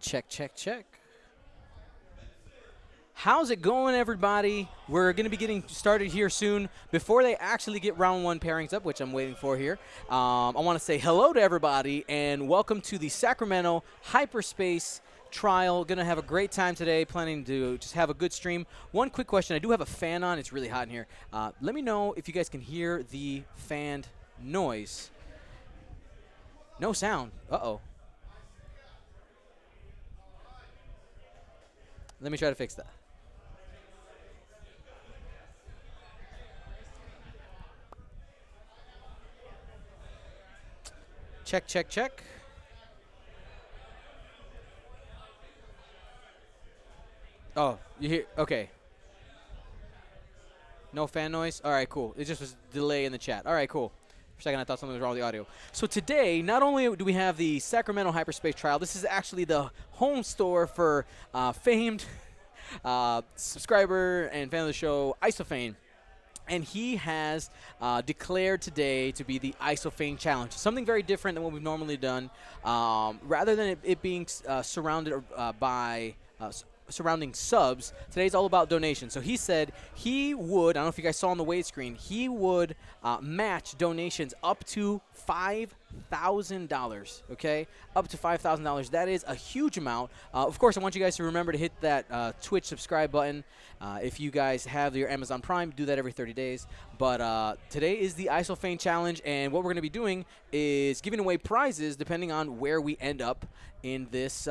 Check, check, check. How's it going, everybody? We're going to be getting started here soon. Before they actually get round one pairings up, which I'm waiting for here, I want to say hello to everybody and welcome to the Sacramento Hyperspace trial. Going to have a great time today, planning to just have a good stream. One quick question. I do have a fan on. It's really hot in here. Let me know if you guys can hear the fan noise. No sound. Uh-oh. Let me try to fix that. Check, check, check. Oh, you hear? Okay. No fan noise? All right, cool. It just was delay in the chat. All right, cool. For a second, I thought something was wrong with the audio. So today, not only do we have the Sacramento Hyperspace trial, this is actually the home store for famed subscriber and fan of the show, Isophane. And he has declared today to be the Isophane Challenge, something very different than what we've normally done. Rather than it being surrounded by surrounding subs, today's all about donations. So he said he would, I don't know if you guys saw on the wait screen, he would match donations up to $5,000, okay? Up to $5,000. That is a huge amount. Of course, I want you guys to remember to hit that Twitch subscribe button. If you guys have your Amazon Prime, do that every 30 days. But today is the Isophane Challenge, and what we're going to be doing is giving away prizes depending on where we end up in this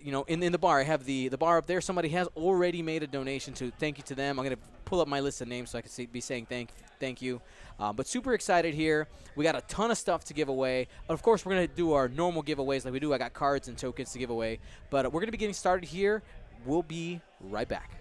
you know, in the bar. I have the bar up there. Somebody has already made a donation, to thank you to them. I'm going to pull up my list of names so I can be saying thank you. But super excited here. We got a ton of stuff to give away. Of course, we're going to do our normal giveaways like we do. I got cards and tokens to give away. But we're going to be getting started here. We'll be right back.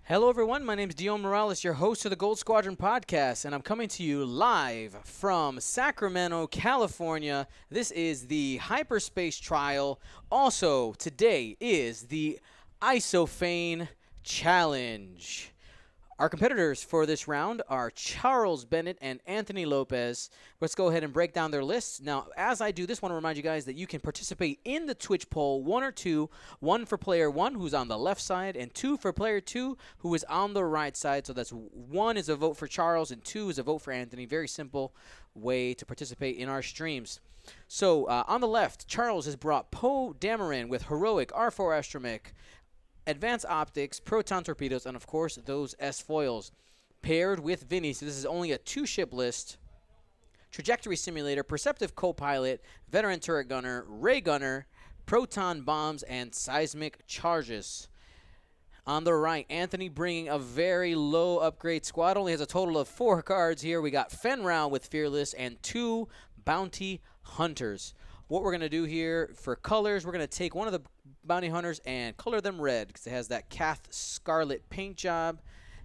Hello, everyone. My name is Dion Morales, your host of the Gold Squadron podcast, and I'm coming to you live from Sacramento, California. This is the Hyperspace trial. Also, today is the Isophane challenge. Our competitors for this round are Charles Bennett and Anthony Lopez. Let's go ahead and break down their lists. Now, as I do this, I want to remind you guys that you can participate in the Twitch poll, 1 or 2, 1 for player 1, who's on the left side, and 2 for player 2, who is on the right side. So that's 1 is a vote for Charles, and 2 is a vote for Anthony. Very simple way to participate in our streams. So on the left, Charles has brought Poe Dameron with Heroic R4 Astromech, Advanced Optics, Proton Torpedoes, and of course those S-Foils. Paired with Vinny, so this is only a 2-ship list. Trajectory Simulator, Perceptive Co-Pilot, Veteran Turret Gunner, Ray Gunner, Proton Bombs, and Seismic Charges. On the right, Anthony bringing a very low upgrade squad. Only has a total of 4 cards here. We got Fenrau with Fearless and 2 Bounty Hunters. What we're going to do here for colors, we're going to take one of the Bounty Hunters and color them red because it has that Cath Scarlet paint job.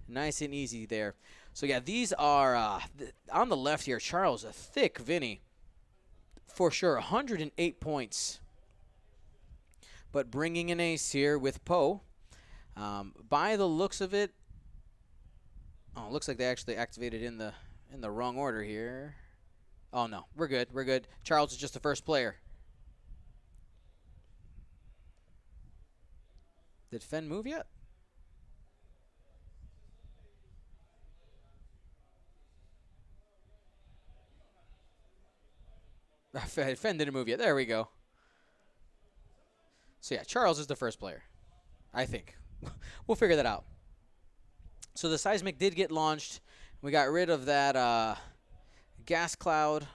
Nice and easy there. So, yeah, these are on the left here. Charles, a thick Vinny for sure. 108 points. But bringing an ace here with Poe. By the looks of it, it looks like they actually activated in the wrong order here. Oh, no, we're good. We're good. Charles is just the first player. Did Fen move yet? Fen didn't move yet. There we go. So, yeah, Charles is the first player, I think. We'll figure that out. So the Seismic did get launched. We got rid of that gas cloud.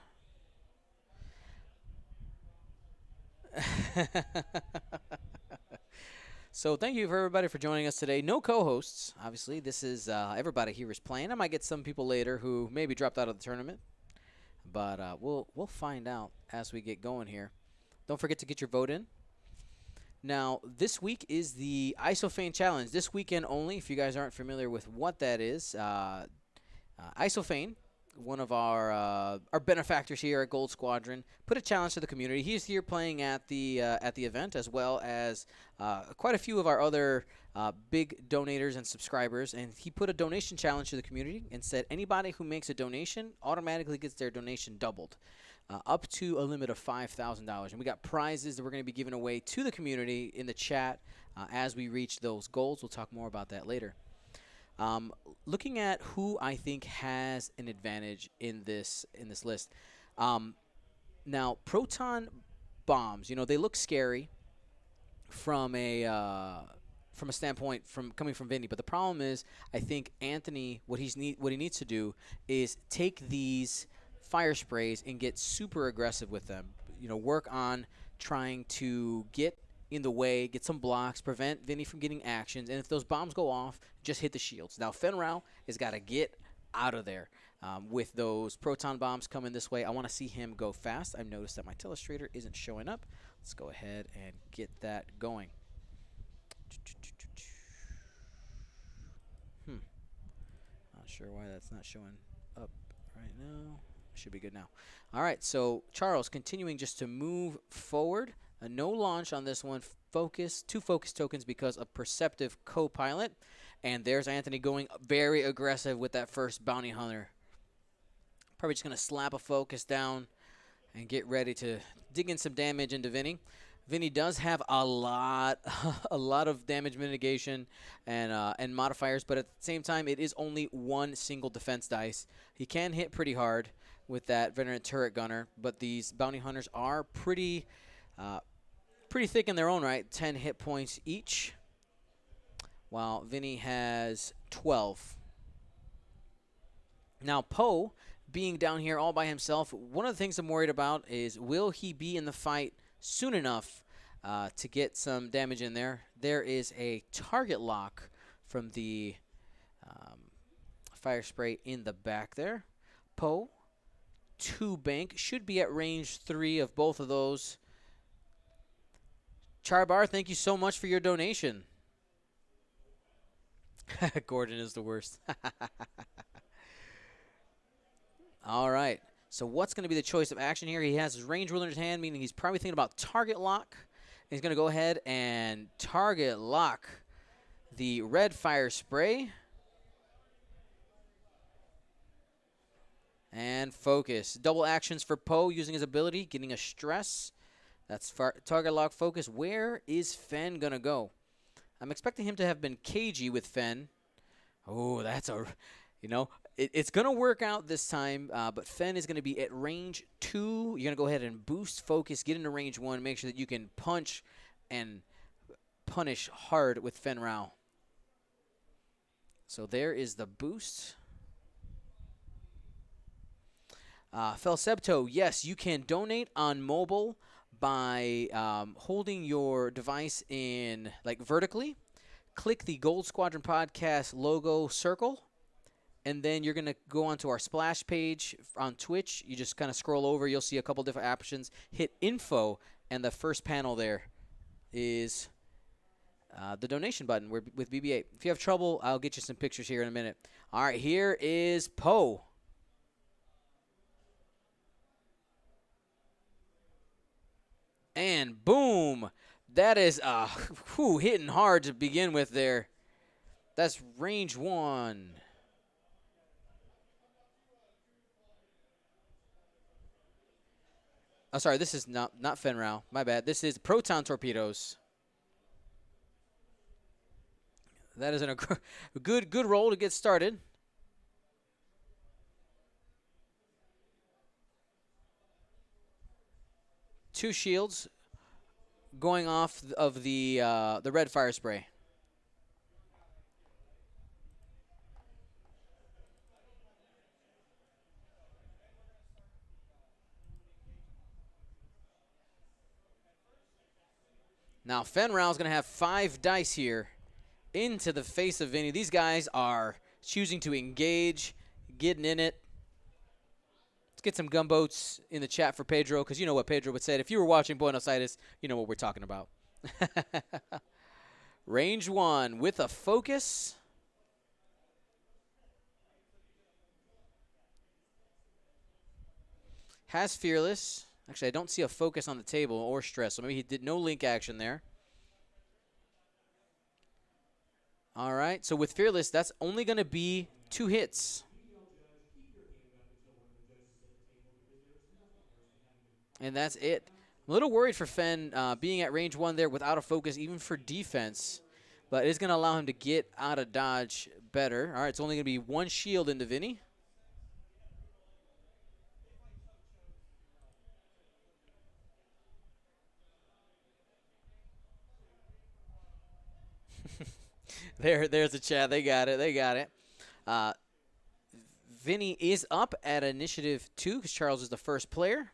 So thank you for everybody for joining us today. No co-hosts, obviously. This is everybody here is playing. I might get some people later who maybe dropped out of the tournament, but we'll find out as we get going here. Don't forget to get your vote in. Now, this week is the Isophane Challenge. This weekend only, if you guys aren't familiar with what that is. Isophane, one of our benefactors here at Gold Squadron, put a challenge to the community. He's here playing at the event, as well as quite a few of our other big donators and subscribers. And he put a donation challenge to the community and said anybody who makes a donation automatically gets their donation doubled, up to a limit of $5,000. And we got prizes that we're going to be giving away to the community in the chat as we reach those goals. We'll talk more about that later. Looking at who I think has an advantage in this list. Now, proton bombs, they look scary from a standpoint from coming from Vinny, but the problem is I think Anthony what he needs to do is take these fire sprays and get super aggressive with them. Work on trying to get in the way, get some blocks, prevent Vinny from getting actions, and if those bombs go off, just hit the shields. Now, Fenrau has got to get out of there with those proton bombs coming this way. I want to see him go fast. I've noticed that my telestrator isn't showing up. Let's go ahead and get that going. Not sure why that's not showing up right now. Should be good now. All right, so Charles continuing just to move forward. No launch on this one. Two focus tokens because of Perceptive Co-Pilot. And there's Anthony going very aggressive with that first Bounty Hunter. Probably just going to slap a focus down and get ready to dig in some damage into Vinny. Vinny does have a lot of damage mitigation and modifiers, but at the same time, it is only one single defense dice. He can hit pretty hard with that Veteran Turret Gunner, but these Bounty Hunters are pretty thick in their own right, 10 hit points each, while Vinny has 12. Now, Poe, being down here all by himself, one of the things I'm worried about is will he be in the fight soon enough to get some damage in there. There is a target lock from the fire spray in the back there. Poe, 2 bank, should be at range 3 of both of those. Charbar, thank you so much for your donation. Gordon is the worst. All right. So what's going to be the choice of action here? He has his range ruler in his hand, meaning he's probably thinking about target lock. He's going to go ahead and target lock the red fire spray. And focus. Double actions for Poe using his ability, getting a stress. That's target lock focus. Where is Fen going to go? I'm expecting him to have been cagey with Fen. Oh, that's a, it's going to work out this time, but Fen is going to be at range 2. You're going to go ahead and boost focus, get into range 1, make sure that you can punch and punish hard with Fen Rao. So there is the boost. Felsebto, yes, you can donate on mobile by holding your device in, like, vertically. Click the Gold Squadron Podcast logo circle, and then you're going to go onto our splash page on Twitch. You just kind of scroll over. You'll see a couple different options. Hit info, and the first panel there is the donation button with BB-8. If you have trouble, I'll get you some pictures here in a minute. All right, here is Poe. And boom, that is hitting hard to begin with there. That's range 1. Oh, sorry, this is not Fen Rao. My bad. This is proton torpedoes. That is a good roll to get started. Two shields going off of the red fire spray. Now Fen Rao is going to have 5 dice here into the face of Vinny. These guys are choosing to engage, getting in it. Let's get some gunboats in the chat for Pedro, because you know what Pedro would say. If you were watching Buenos Aires, you know what we're talking about. Range 1 with a focus. Has Fearless. Actually, I don't see a focus on the table or stress, so maybe he did no link action there. All right, so with Fearless, that's only going to be 2 hits. And that's it. I'm a little worried for Fen being at range 1 there without a focus, even for defense. But it's going to allow him to get out of dodge better. All right, it's only going to be 1 shield into Vinny. There's the chat. They got it. Vinny is up at initiative 2 because Charles is the first player.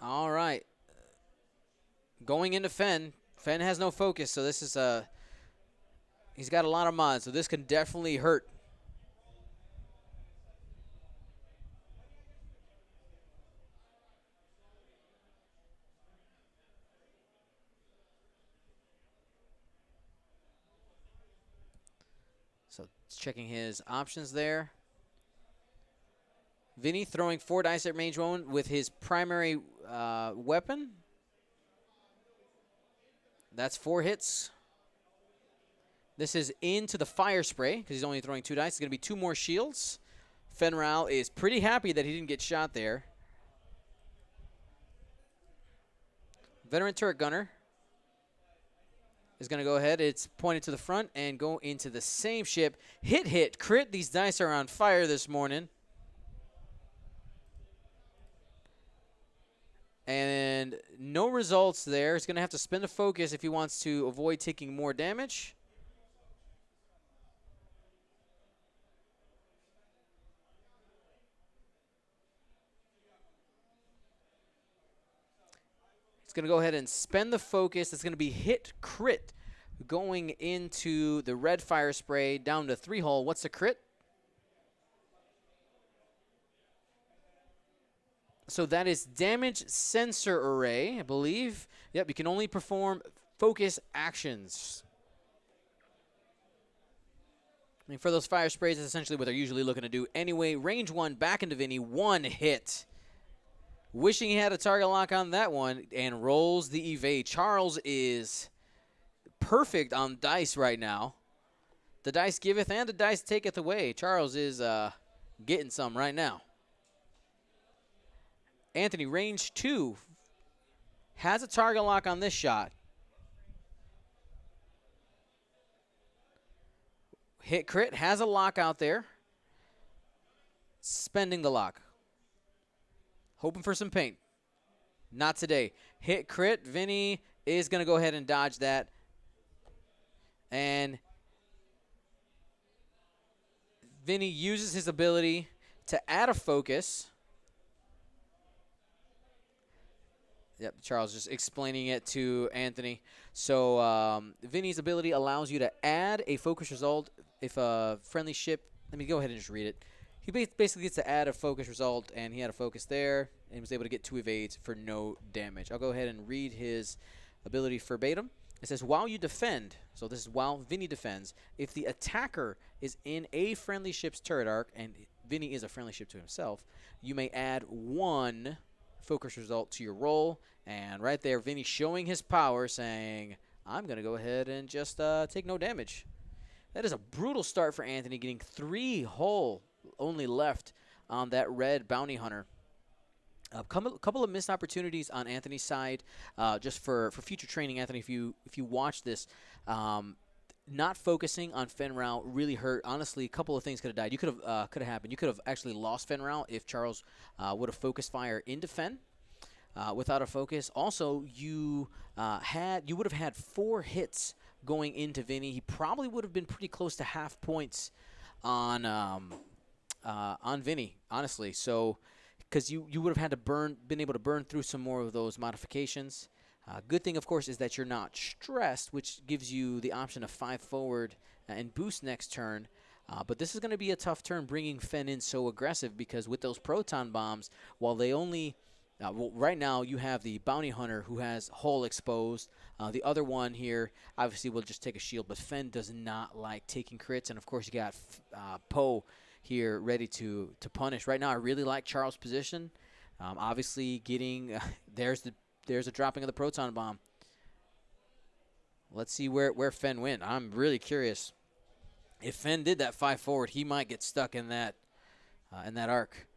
All right. Going into Fen. Fen has no focus, so this is he's got a lot of mods, so this can definitely hurt. So checking his options there. Vinny throwing 4 dice at range 1 with his primary weapon. That's 4 hits. This is into the fire spray because he's only throwing 2 dice. It's going to be 2 more shields. Fen Rao is pretty happy that he didn't get shot there. Veteran turret gunner is going to go ahead. It's pointed to the front and go into the same ship. Hit, crit. These dice are on fire this morning. And no results there. He's going to have to spend a focus if he wants to avoid taking more damage. He's going to go ahead and spend the focus. It's going to be hit crit going into the red fire spray down to 3 hull. What's the crit? So that is damage sensor array, I believe. Yep, you can only perform focus actions. I mean, for those fire sprays, that's essentially what they're usually looking to do. Anyway, range 1 back into Vinny, 1 hit. Wishing he had a target lock on that one, and rolls the evade. Charles is perfect on dice right now. The dice giveth and the dice taketh away. Charles is getting some right now. Anthony, range 2, has a target lock on this shot. Hit crit, has a lock out there. Spending the lock. Hoping for some paint. Not today. Hit crit, Vinny is going to go ahead and dodge that. And Vinny uses his ability to add a focus. Yep, Charles just explaining it to Anthony. So Vinny's ability allows you to add a focus result if a friendly ship. Let me go ahead and just read it. He basically gets to add a focus result, and he had a focus there, and was able to get 2 evades for no damage. I'll go ahead and read his ability verbatim. It says, while you defend, so this is while Vinny defends, if the attacker is in a friendly ship's turret arc, and Vinny is a friendly ship to himself, you may add 1 focus result to your roll. And right there, Vinny showing his power, saying, I'm going to go ahead and just take no damage. That is a brutal start for Anthony, getting 3 whole only left on that red bounty hunter. A couple of missed opportunities on Anthony's side, just for future training. Anthony, if you watch this, not focusing on Fenrau really hurt. Honestly, a couple of things could have died. You could have happened. You could have actually lost Fenrau if Charles would have focused fire into Fen without a focus. Also, you would have had 4 hits going into Vinny. He probably would have been pretty close to half points on Vinny, honestly. So, because you would have had to been able to burn through some more of those modifications. Good thing, of course, is that you're not stressed, which gives you the option of 5 forward and boost next turn. But this is going to be a tough turn bringing Fen in so aggressive, because with those proton bombs, while they only right now you have the bounty hunter who has hull exposed. The other one here obviously will just take a shield, but Fen does not like taking crits. And of course you got Poe here ready to punish. Right now I really like Charles' position. Obviously getting there's a dropping of the proton bomb. Let's see where Fen went. I'm really curious. If Fen did that 5 forward, he might get stuck in that arc.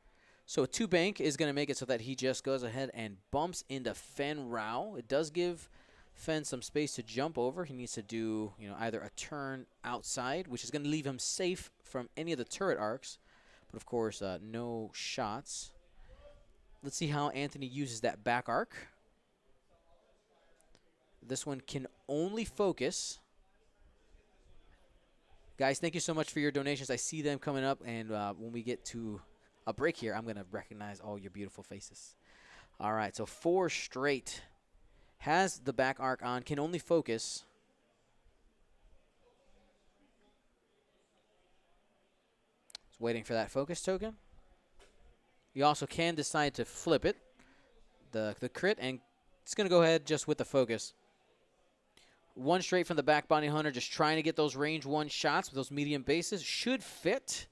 So a 2 bank is going to make it so that he just goes ahead and bumps into Fenrau. It does give Fen some space to jump over. He needs to do either a turn outside, which is going to leave him safe from any of the turret arcs. But of course, no shots. Let's see how Anthony uses that back arc. This one can only focus. Guys, thank you so much for your donations. I see them coming up, and when we get to a break here, I'm going to recognize all your beautiful faces. All right, so 4 straight. Has the back arc on, can only focus. Just waiting for that focus token. You also can decide to flip it, the crit, and it's going to go ahead just with the focus. 1 straight from the back bounty hunter, just trying to get those range 1 shots with those medium bases. Should fit.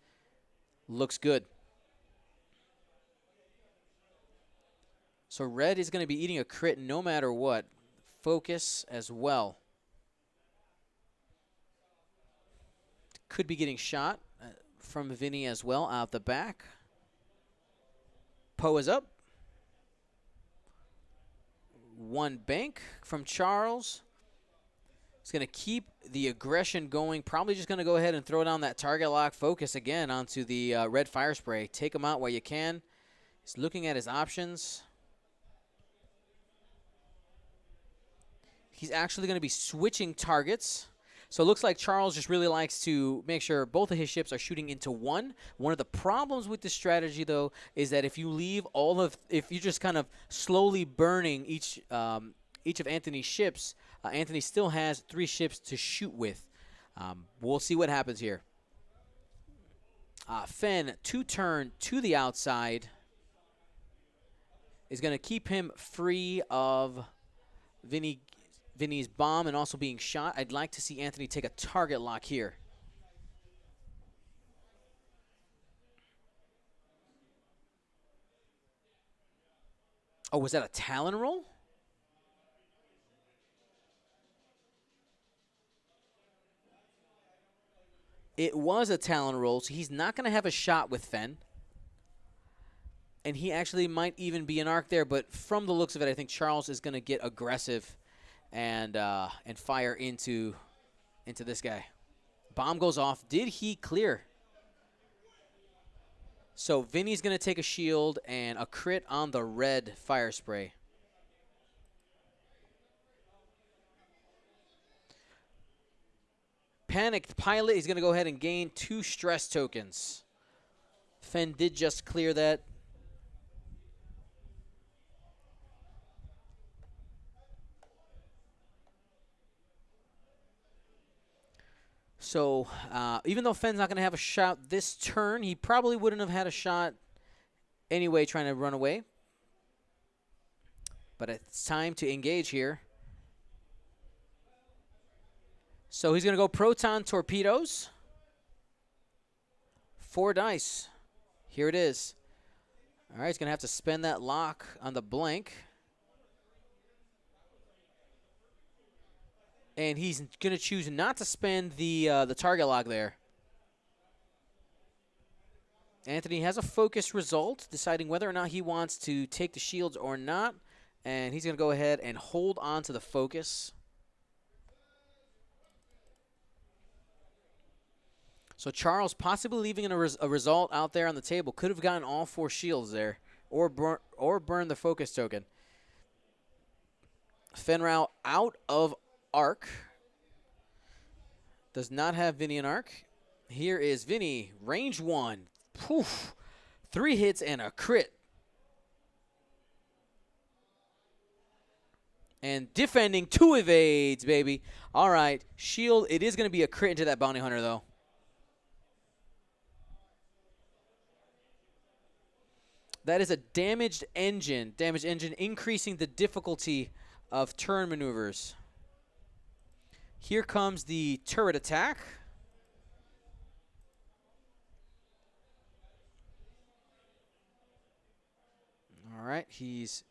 Looks good. So red is going to be eating a crit no matter what. Focus as well. Could be getting shot from Vinny as well out the back. Poe is up. 1 bank from Charles. He's going to keep the aggression going. Probably just going to go ahead and throw down that target lock focus again onto the red fire spray. Take him out while you can. He's looking at his options. He's actually going to be switching targets. So it looks like Charles just really likes to make sure both of his ships are shooting into one. One of the problems with this strategy, though, is that if you if you're just kind of slowly burning each of Anthony's ships, Anthony still has 3 ships to shoot with. We'll see what happens here. Fen, 2 turn to the outside. is going to keep him free of Vinny's bomb and also being shot. I'd like to see Anthony take a target lock here. Oh, was that a Talon roll? It was a Talon roll, so he's not going to have a shot with Fen. And he actually might even be an arc there, but from the looks of it, I think Charles is going to get aggressive and fire into this guy. Bomb goes off. Did he clear? So Vinny's going to take a shield and a crit on the red fire spray. Panicked Pilot, he's going to go ahead and gain 2 stress tokens. Fen did just clear that. So even though Fen's not going to have a shot this turn, he probably wouldn't have had a shot anyway trying to run away. But it's time to engage here. So he's going to go Proton Torpedoes. 4 dice. Here it is. All right, he's going to have to spend that lock on the blank. And he's going to choose not to spend the target lock there. Anthony has a focus result, deciding whether or not he wants to take the shields or not. And he's going to go ahead and hold on to the focus. So Charles possibly leaving a result out there on the table. Could have gotten all 4 shields there or burn the focus token. Fenrau out of arc. Does not have Vinny in arc. Here is Vinny, range 1. Poof. 3 hits and a crit. And defending 2 evades, baby. All right, shield. It is going to be a crit into that bounty hunter, though. That is a damaged engine. Damaged engine increasing the difficulty of turn maneuvers. Here comes the turret attack. All right, he's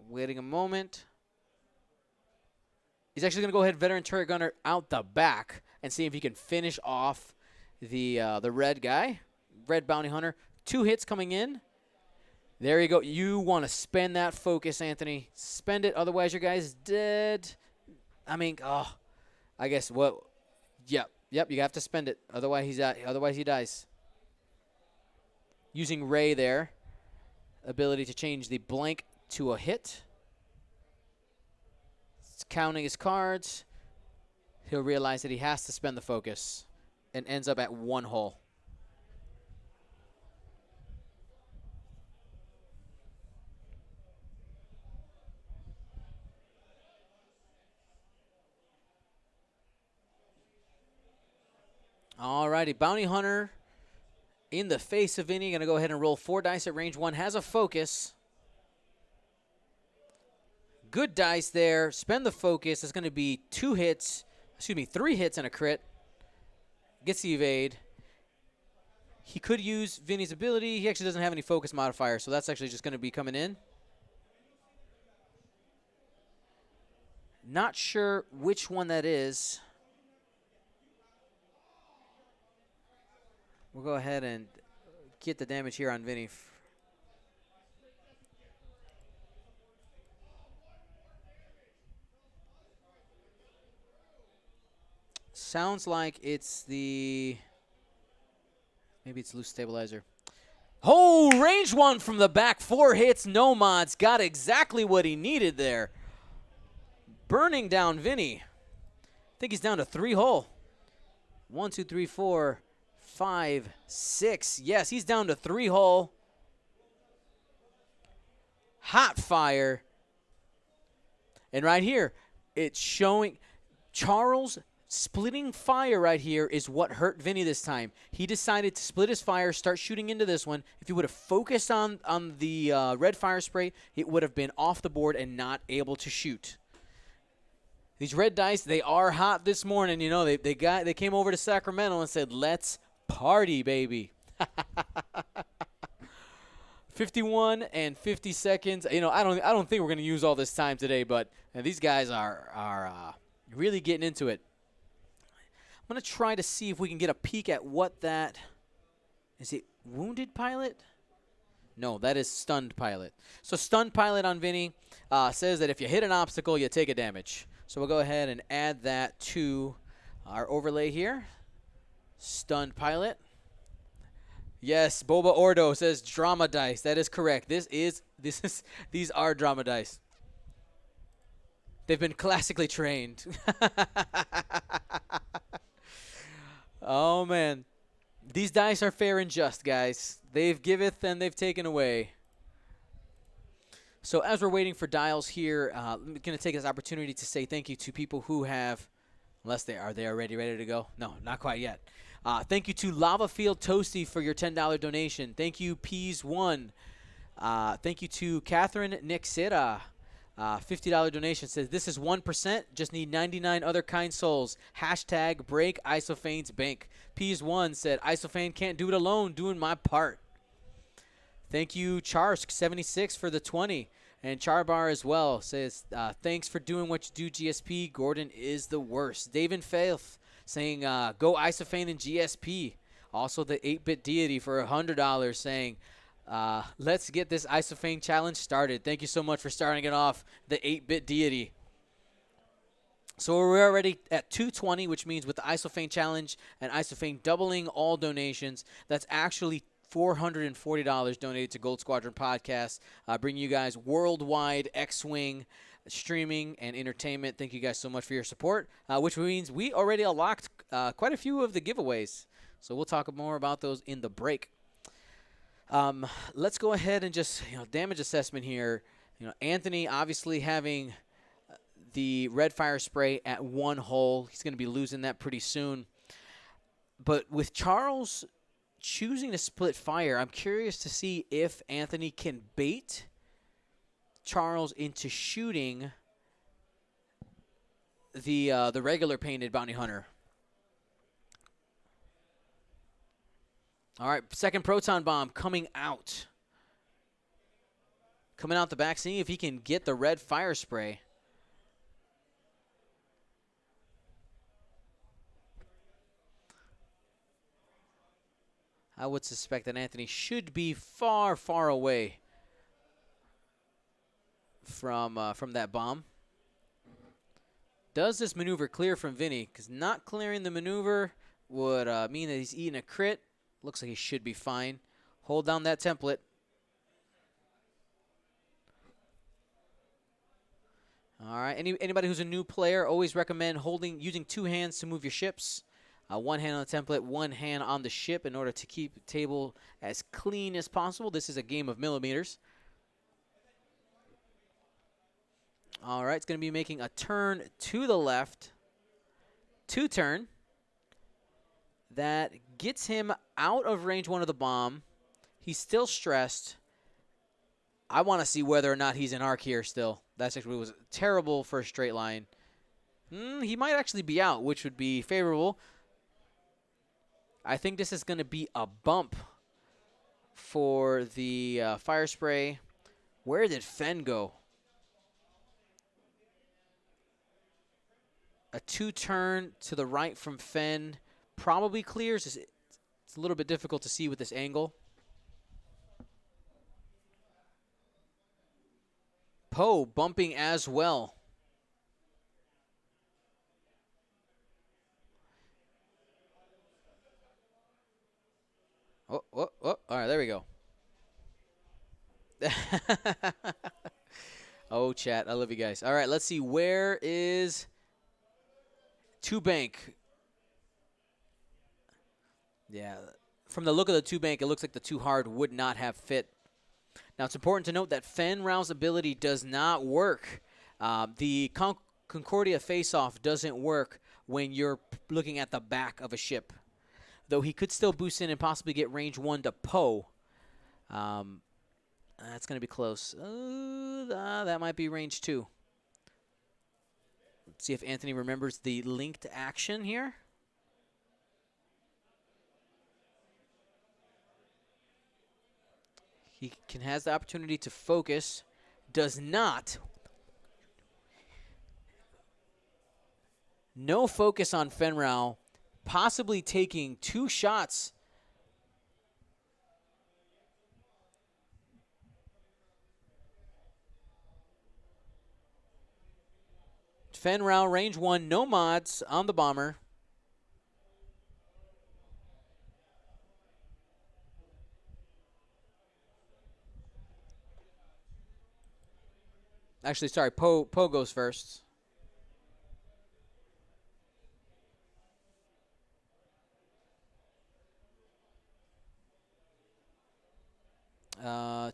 waiting a moment. He's actually going to go ahead, veteran turret gunner out the back and see if he can finish off the red guy, red bounty hunter. 2 hits coming in. There you go. You want to spend that focus, Anthony. Spend it, otherwise your guy's dead. I mean, I guess what? Yep. You have to spend it, otherwise he dies. Using Ray there, ability to change the blank to a hit. It's counting his cards. He'll realize that he has to spend the focus, and ends up at 1 hull. All righty, bounty hunter in the face of Vinny. Going to go ahead and roll 4 dice at range 1. Has a focus. Good dice there. Spend the focus. It's going to be 3 hits and a crit. Gets the evade. He could use Vinny's ability. He actually doesn't have any focus modifier, so that's actually just going to be coming in. Not sure which one that is. We'll go ahead and get the damage here on Vinny. Sounds like it's maybe it's loose stabilizer. Oh, range 1 from the back. 4 hits, no mods. Got exactly what he needed there. Burning down Vinny. I think he's down to 3 hull. 1, 2, 3, 4. 5, 6. Yes, he's down to 3 hull. Hot fire. And right here, it's showing Charles Splitting fire right here is what hurt Vinny this time. He decided to split his fire, start shooting into this one. If he would have focused on the red fire spray, it would have been off the board and not able to shoot. These red dice, they are hot this morning. You know, they came over to Sacramento and said, let's party, baby. 51 and 50 seconds. You know, I don't think we're going to use all this time today, but these guys are really getting into it. I'm going to try to see if we can get a peek at what that – is it wounded pilot? No, that is stunned pilot. So stunned pilot on Vinny says that if you hit an obstacle, you take a damage. So we'll go ahead and add that to our overlay here. Stunned pilot. Yes, Boba Ordo says drama dice. That is correct. These are drama dice. They've been classically trained. Oh, man. These dice are fair and just, guys. They've giveth and they've taken away. So as we're waiting for dials here, I'm going to take this opportunity to say thank you to people who have, unless they are already ready to go? No, not quite yet. Thank you to Lava Field Toasty for your $10 donation. Thank you, Peas1. Thank you to Catherine Nixera. $50 donation says, this is 1%. Just need 99 other kind souls. Hashtag break Isophane's bank. Peas1 said, Isophane can't do it alone. Doing my part. Thank you, Charsk76 for the 20. And Charbar as well says, thanks for doing what you do, GSP. Gordon is the worst. David Faith saying, go Isophane and GSP. Also the 8-bit deity for $100 saying, let's get this Isophane challenge started. Thank you so much for starting it off, the 8-bit deity. So we're already at 220, which means with the Isophane challenge and Isophane doubling all donations, that's actually $440 donated to Gold Squadron Podcast, bringing you guys worldwide X-Wing streaming and entertainment. Thank you guys so much for your support, which means we already unlocked quite a few of the giveaways. So we'll talk more about those in the break. Let's go ahead and just, damage assessment here. Anthony obviously having the red fire spray at 1 hole. He's going to be losing that pretty soon. But with Charles choosing to split fire, I'm curious to see if Anthony can bait Charles into shooting the regular painted bounty hunter. All right, second proton bomb coming out. Coming out the back, seeing if he can get the red fire spray. I would suspect that Anthony should be far, far away from that bomb. Does this maneuver clear from Vinny? Because not clearing the maneuver would mean that he's eating a crit. Looks like he should be fine. Hold down that template. All right. Anybody who's a new player, always recommend using 2 hands to move your ships. 1 hand on the template, 1 hand on the ship in order to keep the table as clean as possible. This is a game of millimeters. All right. It's going to be making a turn to the left. 2-turn. That gets him out of range 1 of the bomb. He's still stressed. I want to see whether or not he's in arc here still. That's actually was terrible for a straight line. He might actually be out, which would be favorable. I think this is going to be a bump for the fire spray. Where did Fen go? A 2-turn to the right from Fen. Probably clears. It's a little bit difficult to see with this angle. Poe bumping as well. Oh. All right, there we go. Oh, chat. I love you guys. All right, let's see. Where is 2 bank? Yeah, from the look of the 2 bank, it looks like the 2 hard would not have fit. Now, it's important to note that Fen Rao's ability does not work. The Concordia face-off doesn't work when you're looking at the back of a ship. Though he could still boost in and possibly get range 1 to Poe. That's going to be close. That might be range 2. Let's see if Anthony remembers the linked action here. Has the opportunity to focus. Does not. No focus on Fenrau, possibly taking 2 shots. Fenrau, range 1, no mods on the bomber. Actually, sorry, Poe goes first.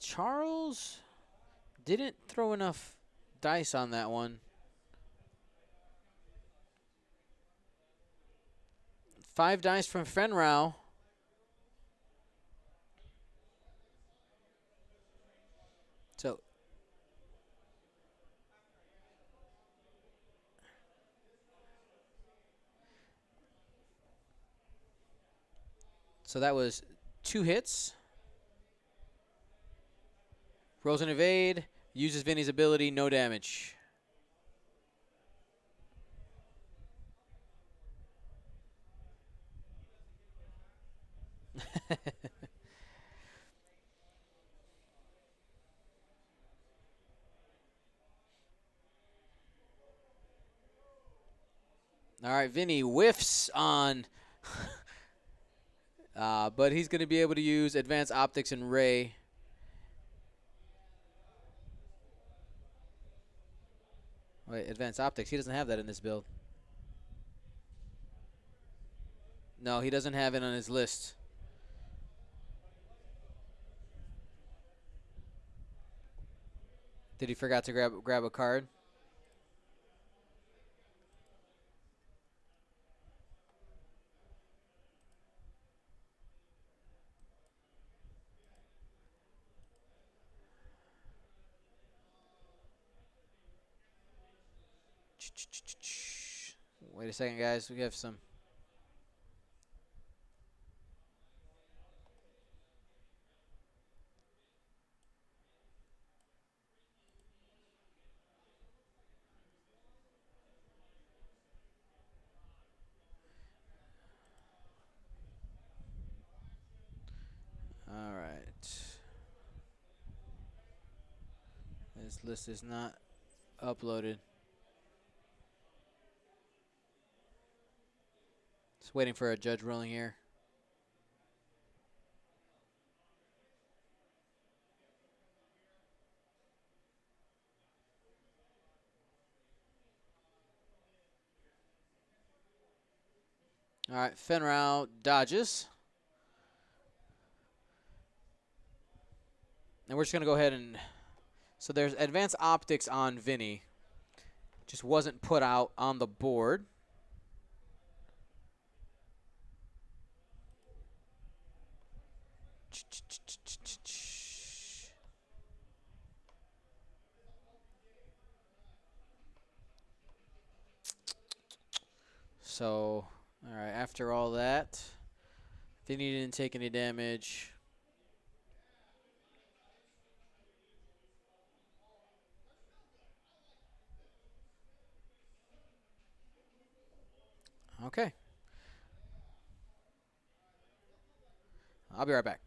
Charles didn't throw enough dice on that one. 5 dice from Fenrau. So that was 2 hits. Rolls an evade, uses Vinny's ability, no damage. All right, Vinny whiffs on, but he's going to be able to use Advanced Optics and Ray. Wait, Advanced Optics, he doesn't have that in this build. No, he doesn't have it on his list. Did he forgot to grab a card? Wait a second, guys. We have some. All right. This list is not uploaded. Just waiting for a judge ruling here. All right, Fenrau dodges. And we're just going to go ahead and... So there's Advanced Optics on Vinny. Just wasn't put out on the board. So, all right, after all that, Vinny didn't take any damage. Okay. I'll be right back.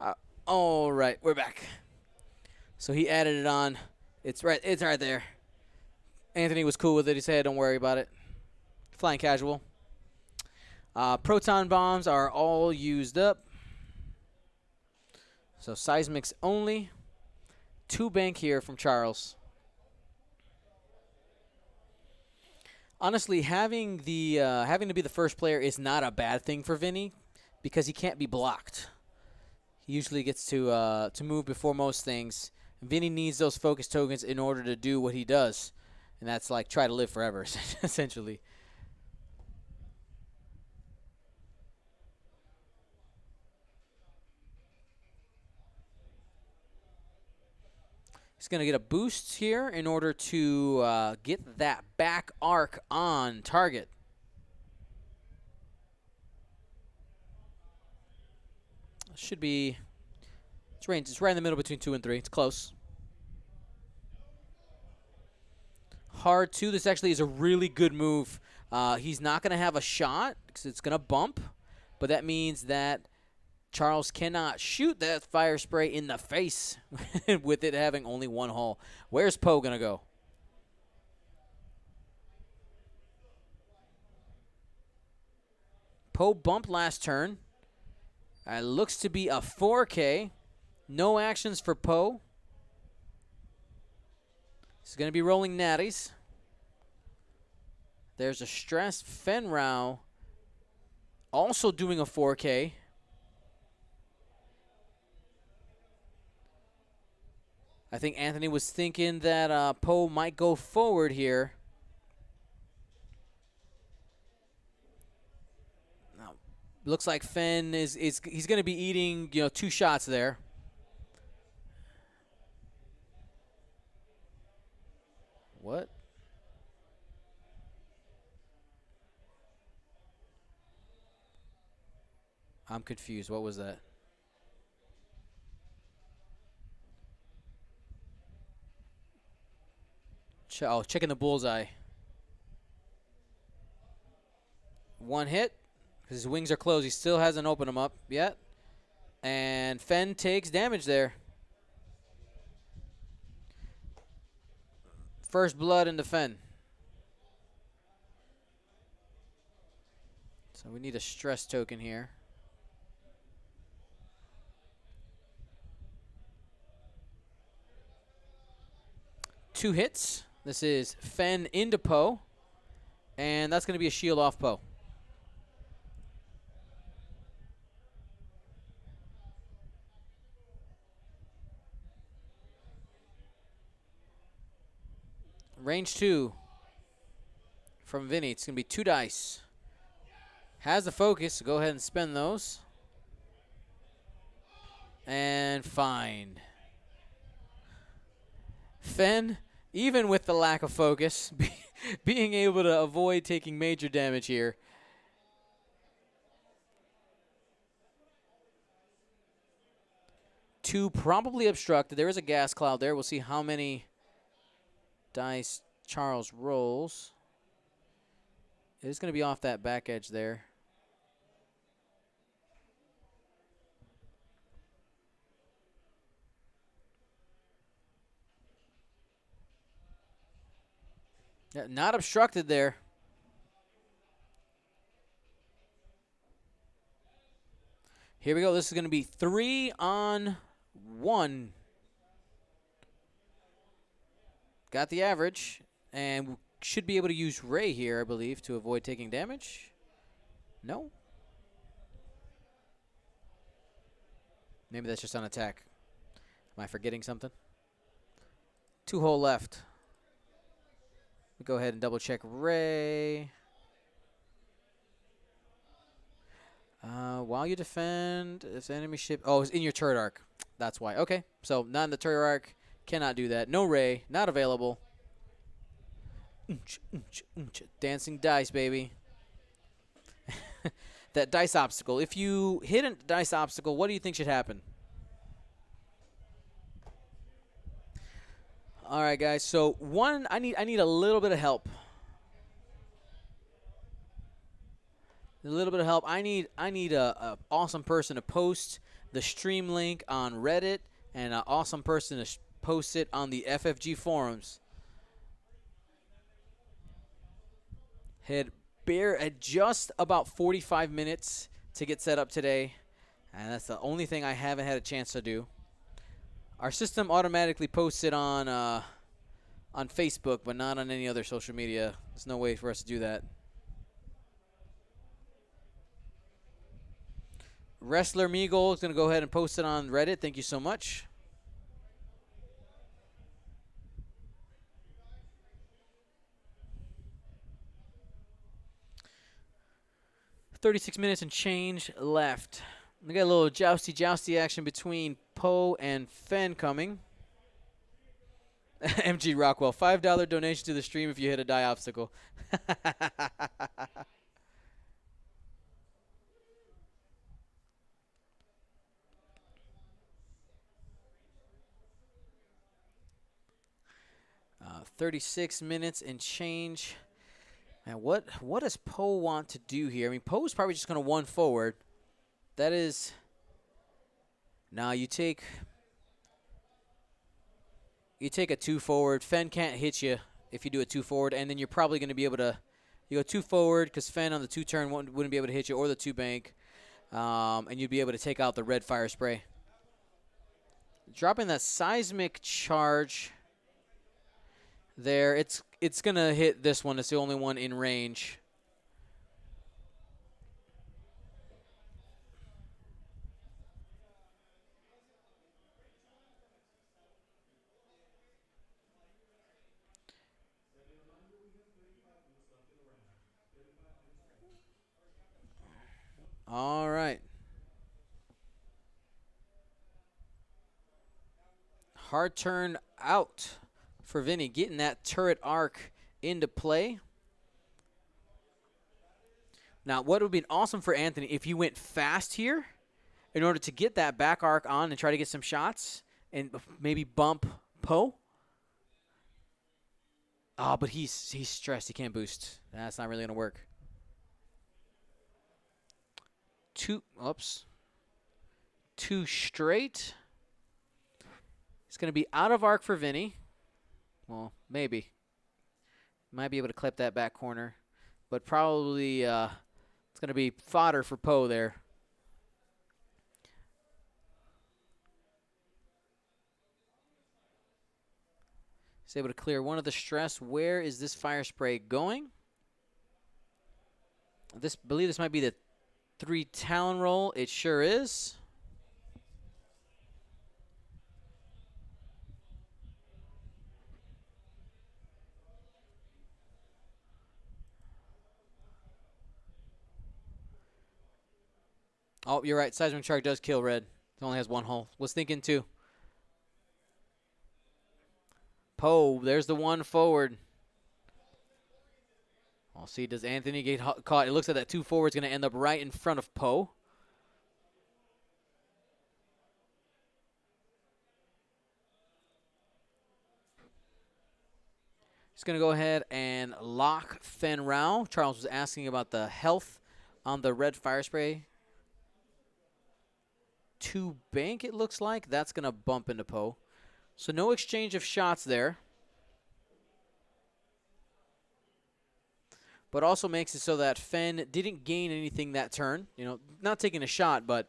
Uh, all right, we're back. So he added it on. It's right there. Anthony was cool with it. He said, don't worry about it. Flying casual. Proton bombs are all used up. So seismics only. 2 bank here from Charles. Honestly, having to be the first player is not a bad thing for Vinny because he can't be blocked. He usually gets to move before most things. Vinny needs those focus tokens in order to do what he does, and that's like try to live forever, essentially. He's going to get a boost here in order to get that back arc on target. Should be, it's range. It's right in the middle between 2 and 3. It's close. Hard 2. This actually is a really good move. He's not going to have a shot because it's going to bump, but that means that Charles cannot shoot that fire spray in the face with it having only 1 hull. Where's Poe going to go? Poe bumped last turn. Looks to be a 4K. No actions for Poe. He's going to be rolling natties. There's a stressed Fenrau also doing a 4K. I think Anthony was thinking that Poe might go forward here. Now, looks like Fen he's going to be eating 2 shots there. What? I'm confused. What was that? Checking the bullseye. 1 hit. His wings are closed. He still hasn't opened them up yet. And Fen takes damage there. First blood into Fen. So we need a stress token here. Two hits. This is Fen into Poe. And that's going to be a shield off Poe. Range 2 from Vinny. It's going to be 2 dice. Has the focus, so go ahead and spend those. And fine. Fen, even with the lack of focus, being able to avoid taking major damage here. Two probably obstructed. There is a gas cloud there. We'll see how many dice Charles rolls. It is going to be off that back edge there. Yeah, not obstructed there. Here we go. This is going to be 3 on 1. Got the average, and should be able to use Ray here, I believe, to avoid taking damage. No? Maybe that's just on attack. Am I forgetting something? 2 hole left. We go ahead and double check Ray. While you defend, if the enemy ship... Oh, it's in your turret arc. That's why. Okay, so not in the turret arc. Cannot do that. No Ray. Not available. Dancing dice, baby. That dice obstacle. If you hit a dice obstacle, what do you think should happen? All right, guys. So I need a little bit of help. A little bit of help. I need a awesome person to post the stream link on Reddit, and an awesome person to post it on the FFG forums. Had bare at just about 45 minutes to get set up today, and that's the only thing I haven't had a chance to do. Our system automatically posts it on Facebook, but not on any other social media. There's no way for us to do that. Wrestler Meagle is going to go ahead and post it on Reddit. Thank you so much. $36 and change left. We got a little jousty action between Poe and Fen coming. MG Rockwell, $5 donation to the stream if you hit a die obstacle. 36 minutes and change. And what does Poe want to do here? I mean, Poe's probably just going to one forward. That is. Now you take a two forward. Fen can't hit you if you do a two forward, and then you're probably going to be able to. You go two forward because Fen on the two turn wouldn't be able to hit you, or the two bank, and you'd be able to take out the red fire spray. Dropping that seismic charge. There, it's gonna hit this one. It's the only one in range. All right. Hard turn out for Vinny, getting that turret arc into play. Now, what would be awesome for Anthony if he went fast here in order to get that back arc on and try to get some shots and maybe bump Poe. Oh, but he's stressed. He can't boost. That's not really going to work. Two straight. It's going to be out of arc for Vinny. Well, maybe. Might be able to clip that back corner. But probably it's going to be fodder for Poe there. He's able to clear one of the stress. Where is this fire spray going? I believe this might be the 3 Talon roll. It sure is. Oh, you're right. Seismic Shark does kill red. It only has one hull. Was thinking two. Poe, there's the one forward. I'll see, does Anthony get caught? It looks like that two forward's going to end up right in front of Poe. He's going to go ahead and lock Fen Rao. Charles was asking about the health on the red fire spray. 2 bank, it looks like. That's going to bump into Poe. So no exchange of shots there. But also makes it so that Fen didn't gain anything that turn. You know, not taking a shot, but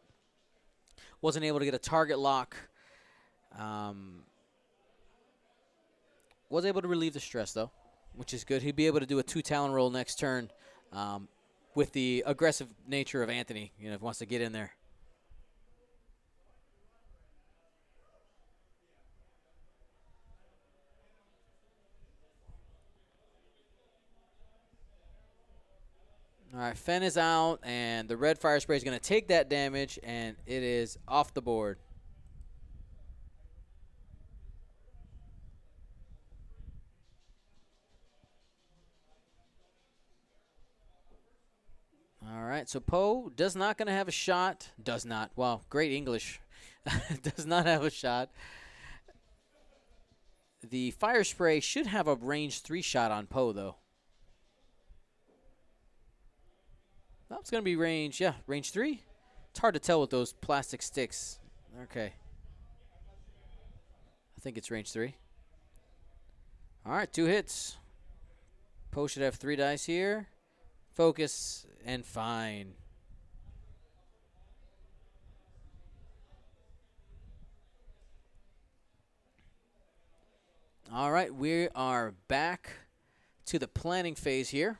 wasn't able to get a target lock. Was able to relieve the stress, though, which is good. He'd be able to do a 2 Talon roll next turn with the aggressive nature of Anthony, you know, if he wants to get in there. All right, Fen is out, and the red fire spray is going to take that damage, and it is off the board. All right, so Poe does not going to have a shot. Does not. Wow, great English. Does not have a shot. The fire spray should have a range 3 shot on Poe, though. That's going to be range 3. It's hard to tell with those plastic sticks. Okay. I think it's range 3. All right, 2 hits. Poe should have 3 dice here. Focus and fine. All right, we are back to the planning phase here.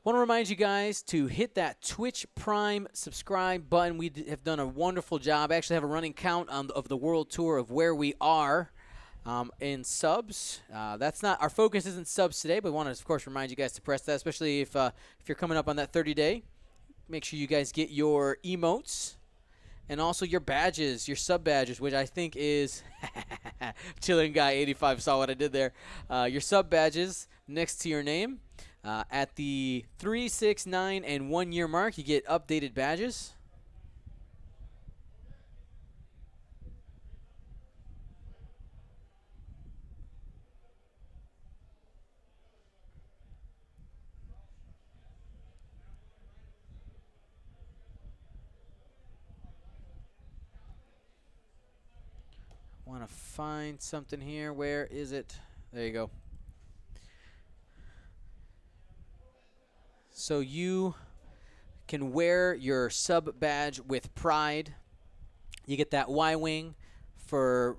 Want to remind you guys to hit that Twitch Prime subscribe button. We have done a wonderful job. I actually have a running count of the world tour of where we are in subs. That's not our focus isn't subs today, but we want to, of course, remind you guys to press that, especially if you're coming up on that 30-day. Make sure you guys get your emotes and also your badges, your sub badges, which I think is Chilling Guy 85 saw what I did there. Your sub badges next to your name. At the 3, 6, 9, and 1 year mark, you get updated badges. Want to find something here. Where is it? There you go. So you can wear your sub badge with pride. You get that Y-Wing for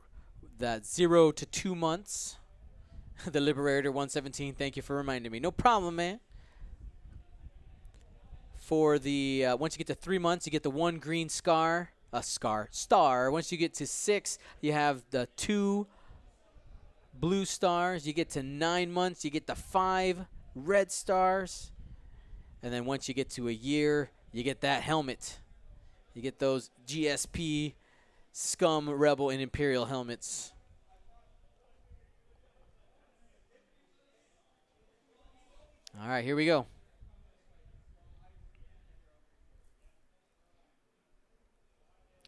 that 0 to 2 months. The Liberator 117, thank you for reminding me. No problem, man. For the, once you get to 3 months, you get the 1 green star. Once you get to 6, you have the 2 blue stars. You get to 9 months, you get the 5 red stars. And then once you get to a year, you get that helmet. You get those GSP, Scum, Rebel, and Imperial helmets. All right, here we go.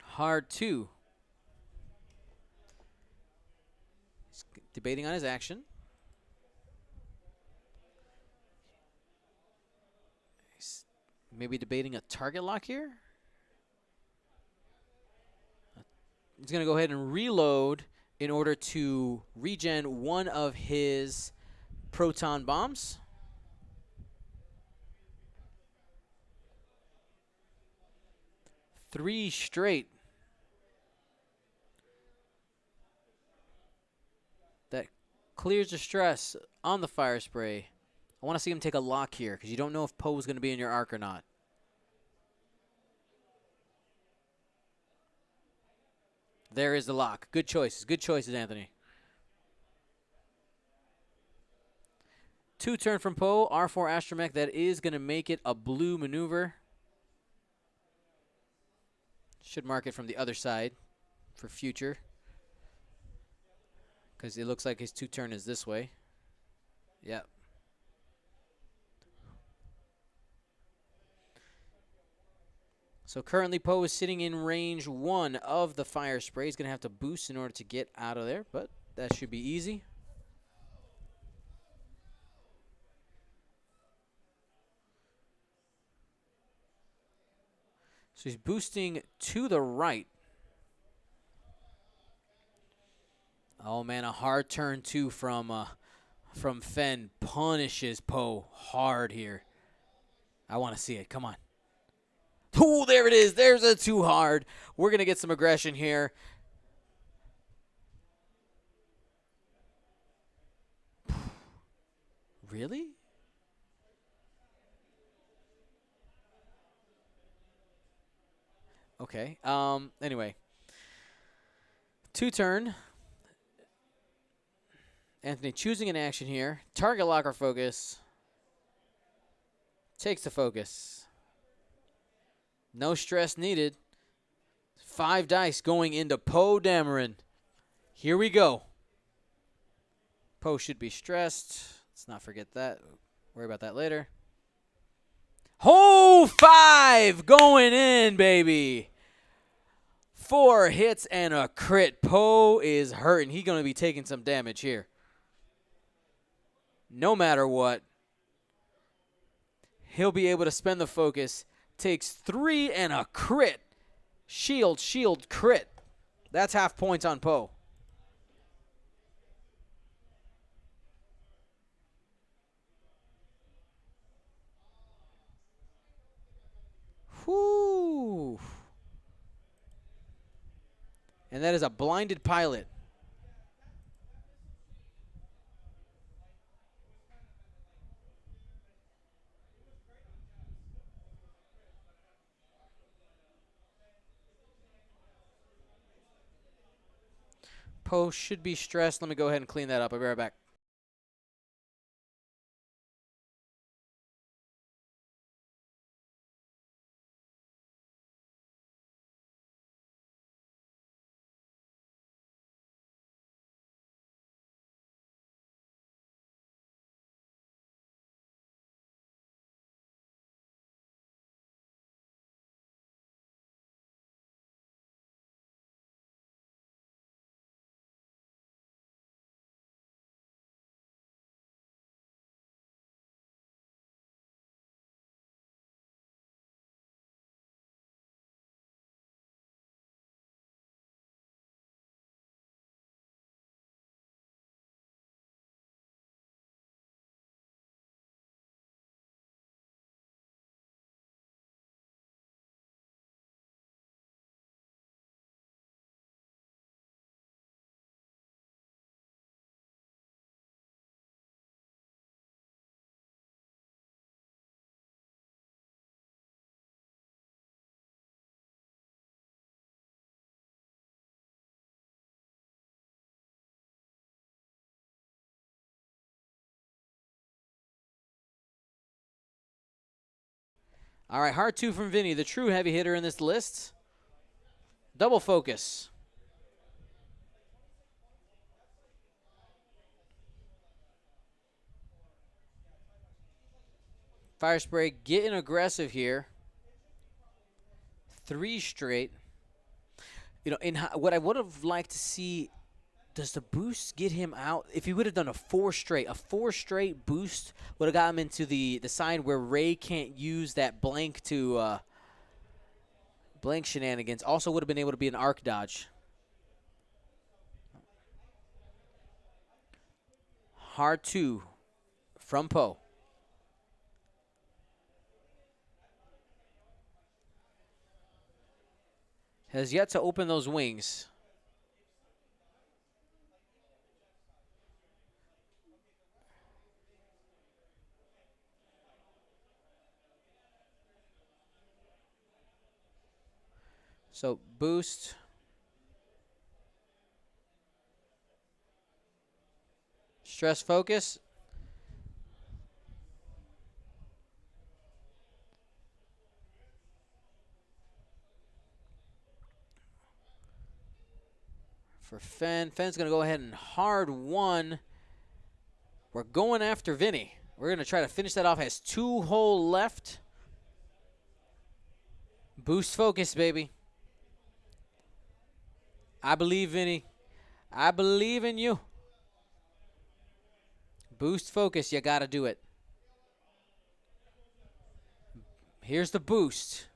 Hard 2. He's debating on his action. Maybe debating a target lock here. He's going to go ahead and reload in order to regen 1 of his proton bombs. Three straight. That clears the stress on the fire spray. I want to see him take a lock here because you don't know if Poe is going to be in your arc or not. There is the lock. Good choices. Good choices, Anthony. 2 turn from Poe. R4 Astromech. That is going to make it a blue maneuver. Should mark it from the other side for future. Because it looks like his 2 turn is this way. Yep. So currently Poe is sitting in range 1 of the fire spray. He's going to have to boost in order to get out of there, but that should be easy. So he's boosting to the right. Oh man, a hard turn 2 from Fen punishes Poe hard here. I want to see it. Come on. Oh, there it is. There's a 2 hard. We're going to get some aggression here. Really? Okay. Anyway. 2 turn. Anthony choosing an action here. Target locker focus. Takes the focus. No stress needed. 5 dice going into Poe Dameron. Here we go. Poe should be stressed. Let's not forget that. Worry about that later. Oh, 5 going in, baby. 4 hits and a crit. Poe is hurting. He's going to be taking some damage here. No matter what, he'll be able to spend the focus, takes 3 and a crit. Shield, shield, crit. That's half points on Poe. Whoo! And that is a blinded pilot. Poe should be stressed. Let me go ahead and clean that up. I'll be right back. All right, hard 2 from Vinny, the true heavy hitter in this list. Double focus. Fire spray getting aggressive here. 3 straight. You know, what I would have liked to see, does the boost get him out? If he would have done a 4 straight boost would have got him into the side where Ray can't use that blank to blank shenanigans. Also would have been able to be an arc dodge. Hard 2 from Poe. Has yet to open those wings. So boost. Stress focus. For Fen. Fen's going to go ahead and hard 1. We're going after Vinny. We're going to try to finish that off. Has 2 hole left. Boost focus, baby. I believe, Vinny. I believe in you. Boost focus. You got to do it. Here's the boost.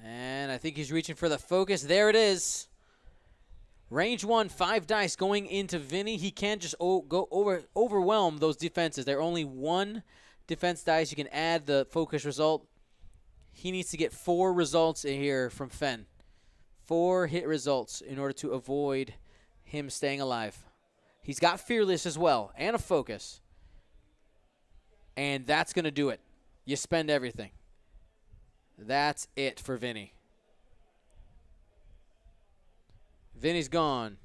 And I think he's reaching for the focus. There it is. Range 1, 5 dice going into Vinny. He can't just overwhelm those defenses. They're only 1 defense dice. You can add the focus result. He needs to get 4 results in here from Fen. 4 hit results in order to avoid him staying alive. He's got Fearless as well and a focus. And that's going to do it. You spend everything. That's it for Vinny. Vinny's gone.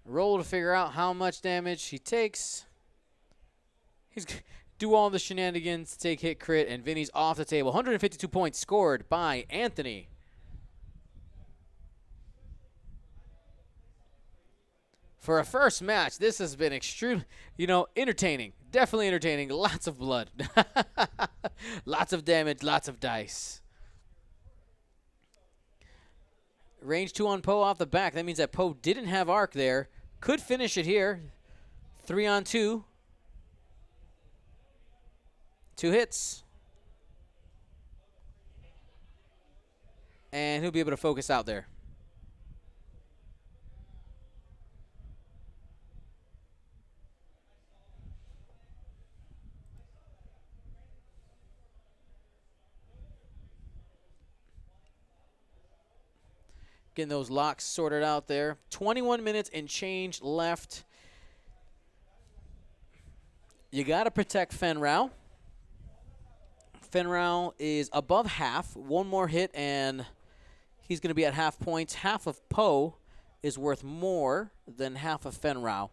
Roll to figure out how much damage he takes. He's do all the shenanigans to take hit crit, and Vinny's off the table. 152 points scored by Anthony. For a first match, this has been extreme, entertaining. Definitely entertaining. Lots of blood. Lots of damage, lots of dice. Range 2 on Poe off the back. That means that Poe didn't have arc there. Could finish it here. 3 on 2. 2 hits. And he'll be able to focus out there. Getting those locks sorted out there. 21 minutes and change left. You got to protect Fenrau. Fenrau is above half. One more hit, and he's going to be at half points. Half of Poe is worth more than half of Fenrau.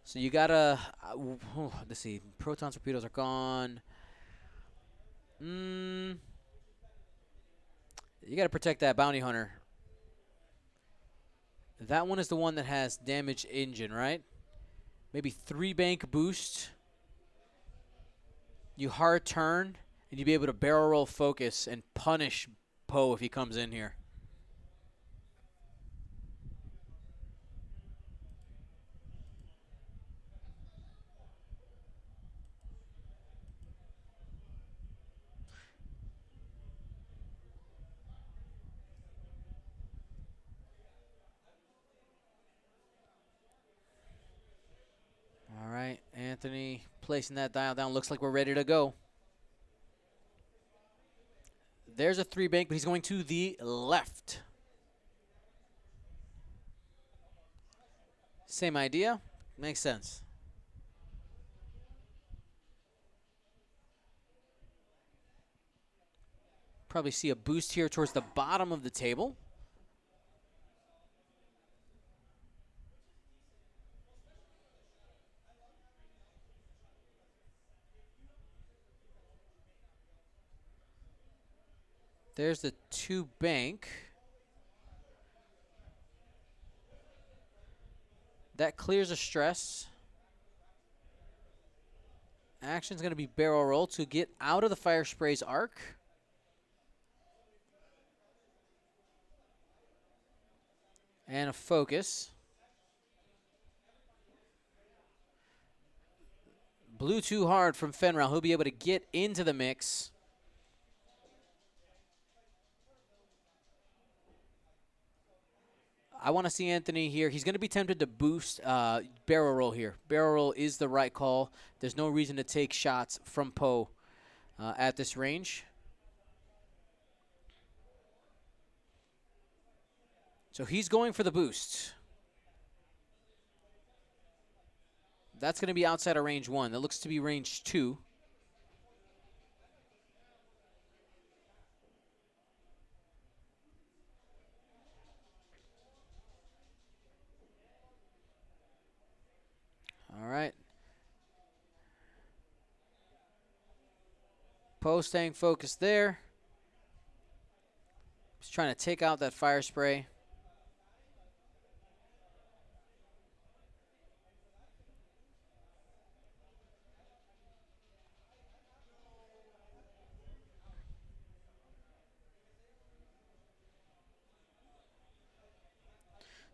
So you got to, let's see, proton torpedoes are gone. You got to protect that bounty hunter. That one is the one that has damaged engine, right? Maybe 3 bank boost. You hard turn, and you'll be able to barrel roll focus and punish Poe if he comes in here. All right, Anthony placing that dial down. Looks like we're ready to go. There's a 3 bank, but he's going to the left. Same idea. Makes sense. Probably see a boost here towards the bottom of the table. There's the 2 bank. That clears a stress. Action's going to be barrel roll to get out of the fire spray's arc. And a focus. Blew too hard from Fenrau. He'll be able to get into the mix. I want to see Anthony here. He's going to be tempted to boost barrel roll here. Barrel roll is the right call. There's no reason to take shots from Poe at this range. So he's going for the boost. That's going to be outside of range 1. That looks to be range 2. All right. Poe staying focused there. He's trying to take out that fire spray.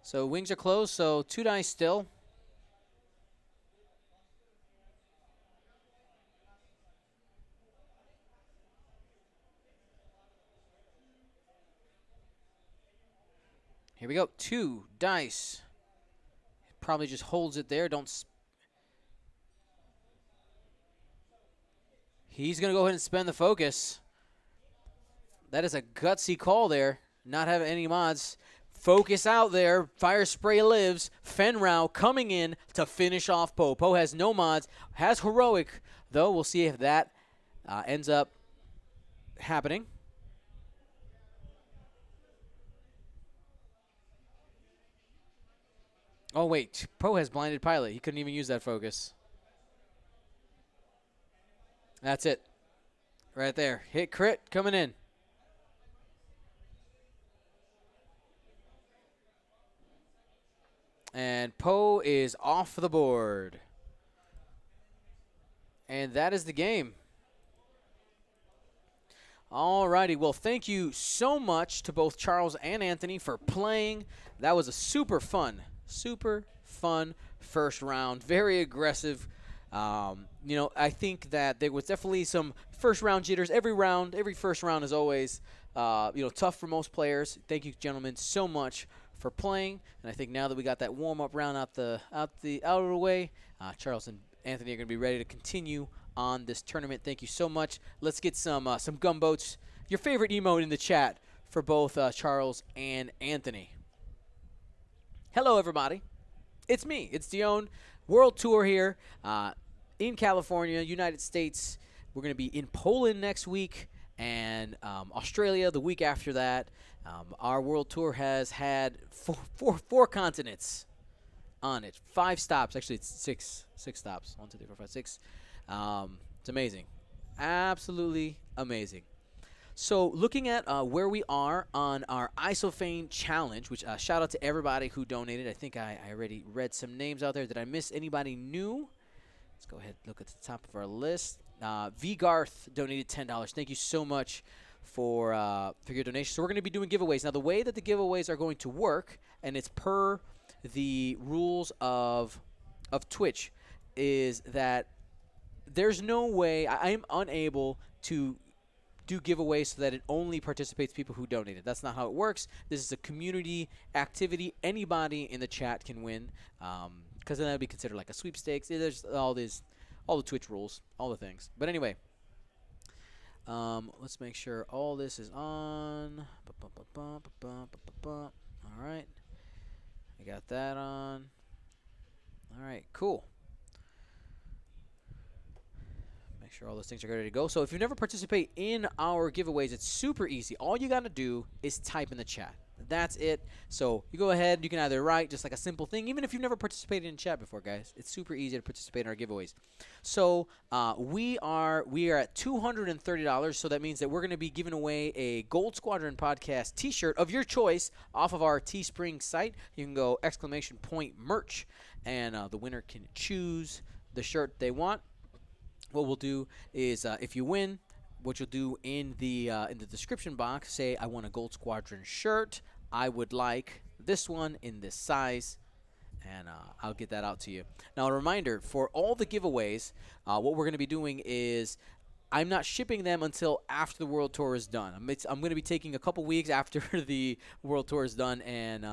So wings are closed, so 2 dice still. Here we go. 2 dice. Probably just holds it there. He's going to go ahead and spend the focus. That is a gutsy call there. Not having any mods. Focus out there. Fire spray lives. Fenrau coming in to finish off Poe. Poe has no mods. Has heroic, though. We'll see if that ends up happening. Oh, wait. Poe has blinded pilot. He couldn't even use that focus. That's it. Right there. Hit crit coming in. And Poe is off the board. And that is the game. Alrighty, well, thank you so much to both Charles and Anthony for playing. That was a super fun first round. Very aggressive. I think that there was definitely some first round jitters. Every first round is always, tough for most players. Thank you, gentlemen, so much for playing. And I think now that we got that warm up round out of the way, Charles and Anthony are going to be ready to continue on this tournament. Thank you so much. Let's get some gumboats. Your favorite emote in the chat for both Charles and Anthony. Hello, everybody. It's me. It's Dion. World Tour here in California, United States. We're going to be in Poland next week and Australia the week after that. Our World Tour has had four continents on it. 5 stops. Actually, it's six stops. 1, 2, 3, 4, 5, 6. It's amazing. Absolutely amazing. So looking at where we are on our Isophane challenge, which shout out to everybody who donated. I think I already read some names out there. Did I miss anybody new? Let's go ahead and look at the top of our list. V. Garth donated $10. Thank you so much for your donation. So we're going to be doing giveaways. Now, the way that the giveaways are going to work, and it's per the rules of Twitch, is that there's no way I am unable to do giveaways so that it only participates people who donated. That's not how it works. This is a community activity. Anybody in the chat can win, because then that would be considered like a sweepstakes. There's all the Twitch rules, all the things. But anyway, let's make sure all this is on. All right, I got that on. All right, cool. Make sure all those things are ready to go. So if you never participate in our giveaways, it's super easy. All you got to do is type in the chat. That's it. So you go ahead. You can either write just like a simple thing, even if you've never participated in chat before, guys. It's super easy to participate in our giveaways. So we are at $230. So that means that we're going to be giving away a Gold Squadron Podcast T-shirt of your choice off of our Teespring site. You can go !merch, and the winner can choose the shirt they want. What we'll do is, if you win, what you'll do in the description box, say, I want a Gold Squadron shirt. I would like this one in this size, and I'll get that out to you. Now, a reminder, for all the giveaways, what we're going to be doing is I'm not shipping them until after the World Tour is done. I'm going to be taking a couple weeks after the World Tour is done and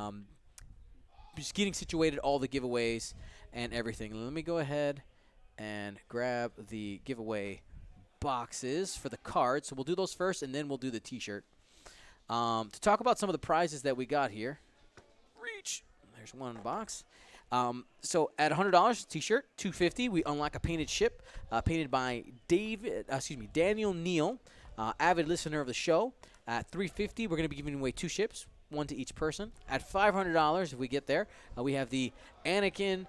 just getting situated, all the giveaways and everything. Let me go ahead and grab the giveaway boxes for the cards. So we'll do those first, and then we'll do the T-shirt. To talk about some of the prizes that we got here. Reach. There's one box. So at $100, T-shirt. $250, we unlock a painted ship, painted by Daniel Neal, avid listener of the show. At $350, we're going to be giving away 2 ships, 1 to each person. At $500, if we get there, we have the Anakin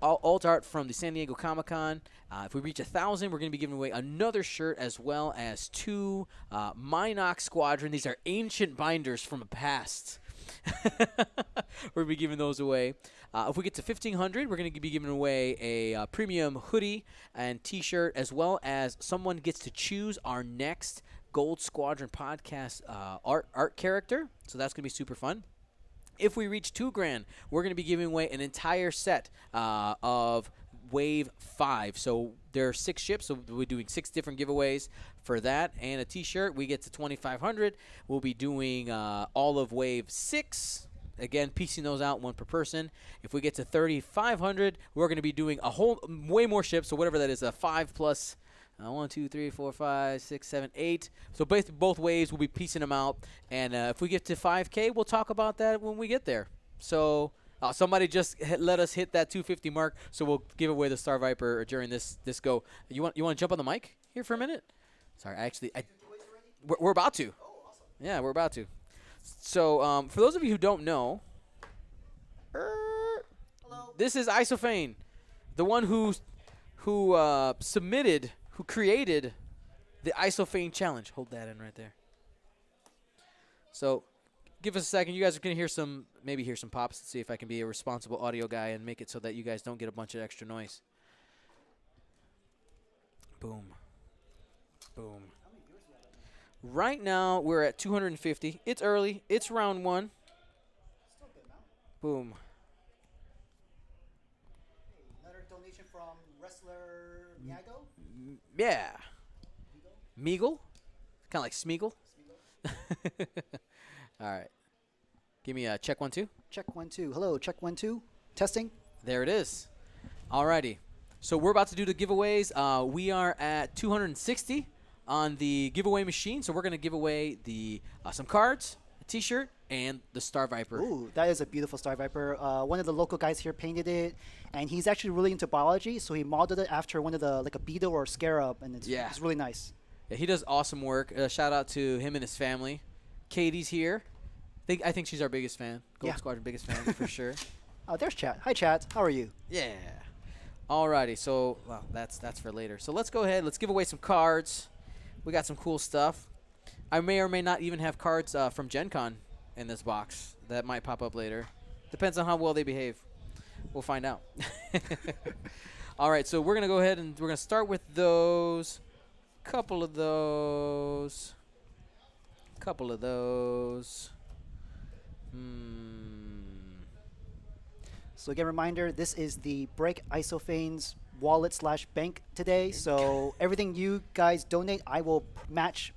alt art from the San Diego Comic-Con. If we reach 1,000, we're going to be giving away another shirt as well as 2 Minox Squadron. These are ancient binders from the past. We're going to be giving those away. If we get to 1,500, we're going to be giving away a premium hoodie and T-shirt, as well as someone gets to choose our next Gold Squadron Podcast art character. So that's going to be super fun. If we reach $2,000, we're going to be giving away an entire set of Wave 5. So there are 6 ships, so we're doing 6 different giveaways for that. And a T-shirt, we get to 2,500. We'll be doing all of Wave 6. Again, piecing those out 1 per person. If we get to 3,500, we're going to be doing way more ships. So whatever that is, a 5 plus 1, 2, 3, 4, 5, 6, 7, 8. So basically both ways, we'll be piecing them out. And if we get to 5K, we'll talk about that when we get there. So somebody just let us hit that 250 mark, so we'll give away the Star Viper during this go. You want to jump on the mic here for a minute? Sorry, we're about to. Oh, awesome. Yeah, we're about to. So for those of you who don't know, Hello. This is Isophane, the one who created the Isophane challenge. Hold that in right there. So give us a second. You guys are going to maybe hear some pops to see if I can be a responsible audio guy and make it so that you guys don't get a bunch of extra noise. Boom. Boom. Right now, we're at 250. It's early. It's round one. Still a good amount. Boom. Another donation from wrestler Miago. Yeah. Meagle? Kind of like Smeagol. All right. Give me a check 1 2. Check 1 2. Hello, check 1 2. Testing. There it is. All righty. So we're about to do the giveaways. We are at 260 on the giveaway machine. So we're going to give away the some cards, a T-shirt, and the Star Viper. Ooh, that is a beautiful Star Viper. One of the local guys here painted it, and he's actually really into biology, so he modeled it after one of the like a beetle or a scarab, and it's really nice. Yeah, he does awesome work. Shout out to him and his family. Katie's here. I think she's our biggest fan. Gold Squadron biggest fan for sure. Oh, there's Chat. Hi, Chat. How are you? Yeah. Alrighty. So, well, that's for later. So let's go ahead. Let's give away some cards. We got some cool stuff. I may or may not even have cards from Gen Con in this box. That might pop up later. Depends on how well they behave. We'll find out. All right. So we're going to go ahead and we're going to start with those. Couple of those. So again, reminder, this is the Break Isophane's wallet / bank today. So everything you guys donate, I will match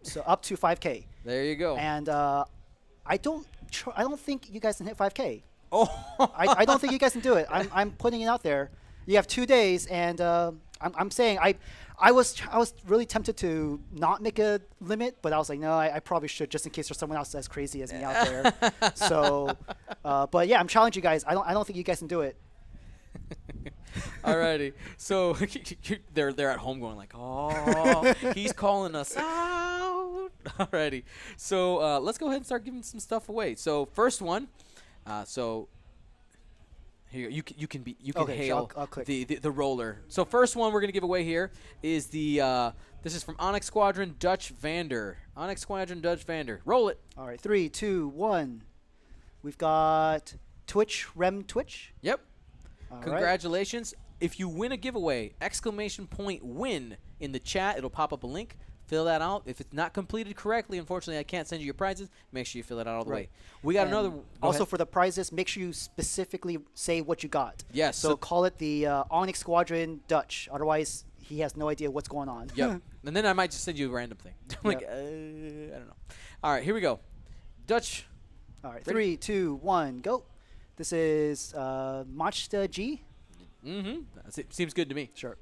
so up to 5K. There you go. And I don't think you guys can hit 5K. Oh. I don't think you guys can do it. I'm putting it out there. You have 2 days, and I'm saying I was really tempted to not make a limit, but I was like, no, I probably should, just in case there's someone else as crazy as me out there. So, but yeah, I'm challenging you guys. I don't think you guys can do it. Alrighty. So they're at home going like, oh, he's calling us out. Alrighty. So let's go ahead and start giving some stuff away. So first one. So here you can hail so I'll click. the roller. So first one we're gonna give away here is the this is from Onyx Squadron Dutch Vander. Onyx Squadron Dutch Vander. Roll it. All right, 3, 2, 1. We've got Rem Twitch. Yep. All Congratulations. Right. If you win a giveaway, !win in the chat. It'll pop up a link. Fill that out. If it's not completed correctly, unfortunately, I can't send you your prizes. Make sure you fill it out all the way. We got another. Also, for the prizes, make sure you specifically say what you got. Yes. So call it the Onyx Squadron Dutch. Otherwise, he has no idea what's going on. Yep. And then I might just send you a random thing. Like, I don't know. All right, here we go. Dutch. All right, 3, 2, 1, go. This is Machta G. Mm-hmm. Seems good to me. Sure.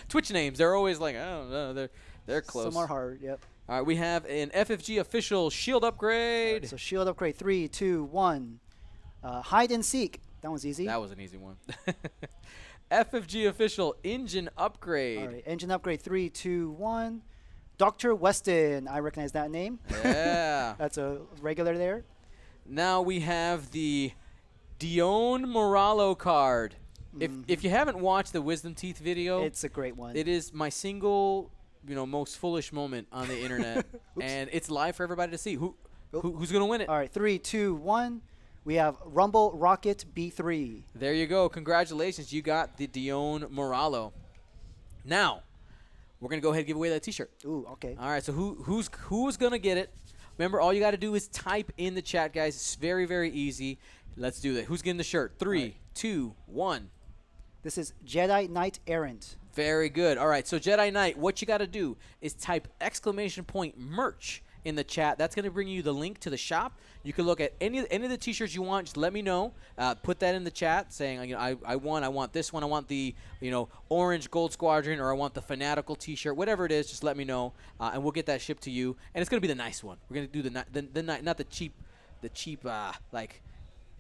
Twitch names, they're always like, I don't know, they're close. Some are hard, yep. All right, we have an FFG official shield upgrade. Right, so shield upgrade, 3, 2, 1. Hide and seek. That one's easy. That was an easy one. FFG official engine upgrade. All right, engine upgrade, 3, 2, 1. Dr. Weston. I recognize that name. Yeah. That's a regular there. Now we have the Dion Moralo card. If you haven't watched the Wisdom Teeth video, it's a great one. It is my single, most foolish moment on the internet, and it's live for everybody to see. Who's gonna win it? All right, 3, 2, 1. We have Rumble Rocket B3. There you go. Congratulations, you got the Dion Moralo. Now, we're gonna go ahead and give away that T-shirt. Ooh, okay. All right. So who's gonna get it? Remember, all you got to do is type in the chat, guys. It's very, very easy. Let's do that. Who's getting the shirt? 3, 2, 1. This is Jedi Knight Errant. Very good. All right, so Jedi Knight, what you got to do is type !merch in the chat. That's going to bring you the link to the shop. You can look at any of the T-shirts you want. Just let me know. Put that in the chat, saying I want this one. I want the orange Gold Squadron, or I want the Fanatical T-shirt. Whatever it is, just let me know, and we'll get that shipped to you. And it's going to be the nice one. We're going to do not the cheap like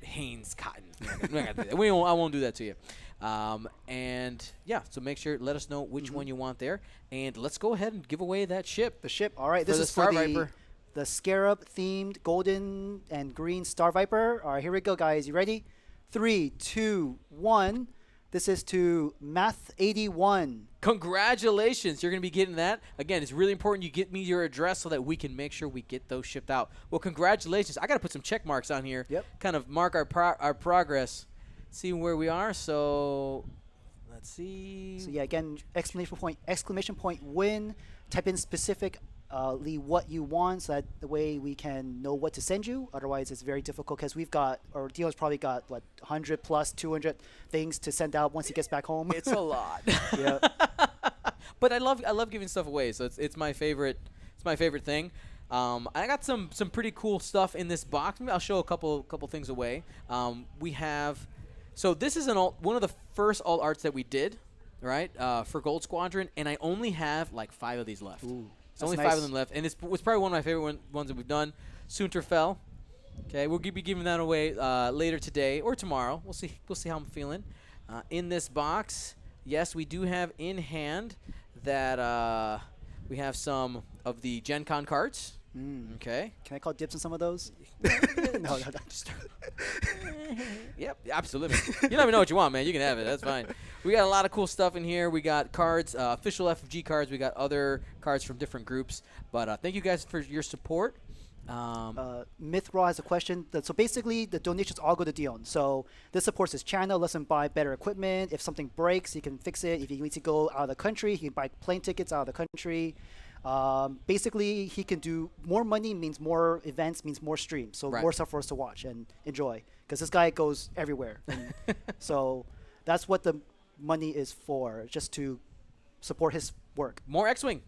Hanes cotton. I won't do that to you. And yeah, so make sure, let us know which one you want there, and let's go ahead and give away that ship. The ship. All right, this is for the Scarab themed golden and green Star Viper. All right, here we go, guys. You ready? 3, 2, 1. This is to Math81. Congratulations. You're going to be getting that. Again, it's really important you get me your address so that we can make sure we get those shipped out. Well, congratulations. I got to put some check marks on here. Yep. Kind of mark our progress. See where we are. So let's see. So yeah, again, exclamation point win. Type in specific Lee, what you want, so that the way we can know what to send you. Otherwise, it's very difficult because we've got, or Dio's probably got, what, 100 plus 200 things to send out once he gets back home. It's a lot. Yeah. But I love giving stuff away, so it's my favorite. It's my favorite thing. I got some pretty cool stuff in this box. Maybe I'll show a couple things away. We have, so this is one of the first alt arts that we did, right, for Gold Squadron, and I only have like 5 of these left. Ooh, There's only 5 of them left, and it was probably one of my favorite ones that we've done. Soonterfell. Okay, we'll be giving that away later today or tomorrow. We'll see. We'll see how I'm feeling. In this box, yes, we do have in hand that we have some of the Gen Con cards. Okay. Can I call dibs on some of those? No. Just yep, absolutely. You let me know what you want, man. You can have it. That's fine. We got a lot of cool stuff in here. We got cards, official FFG cards. We got other cards from different groups. But thank you guys for your support. Myth Raw has a question. So basically, the donations all go to Dion. So this supports his channel, lets him buy better equipment. If something breaks, he can fix it. If he needs to go out of the country, he can buy plane tickets out of the country. Basically, he can do more money means more events, means more streams. So more stuff for us to watch and enjoy. Because this guy goes everywhere. So that's what the money is for, just to support his work. More X-Wing.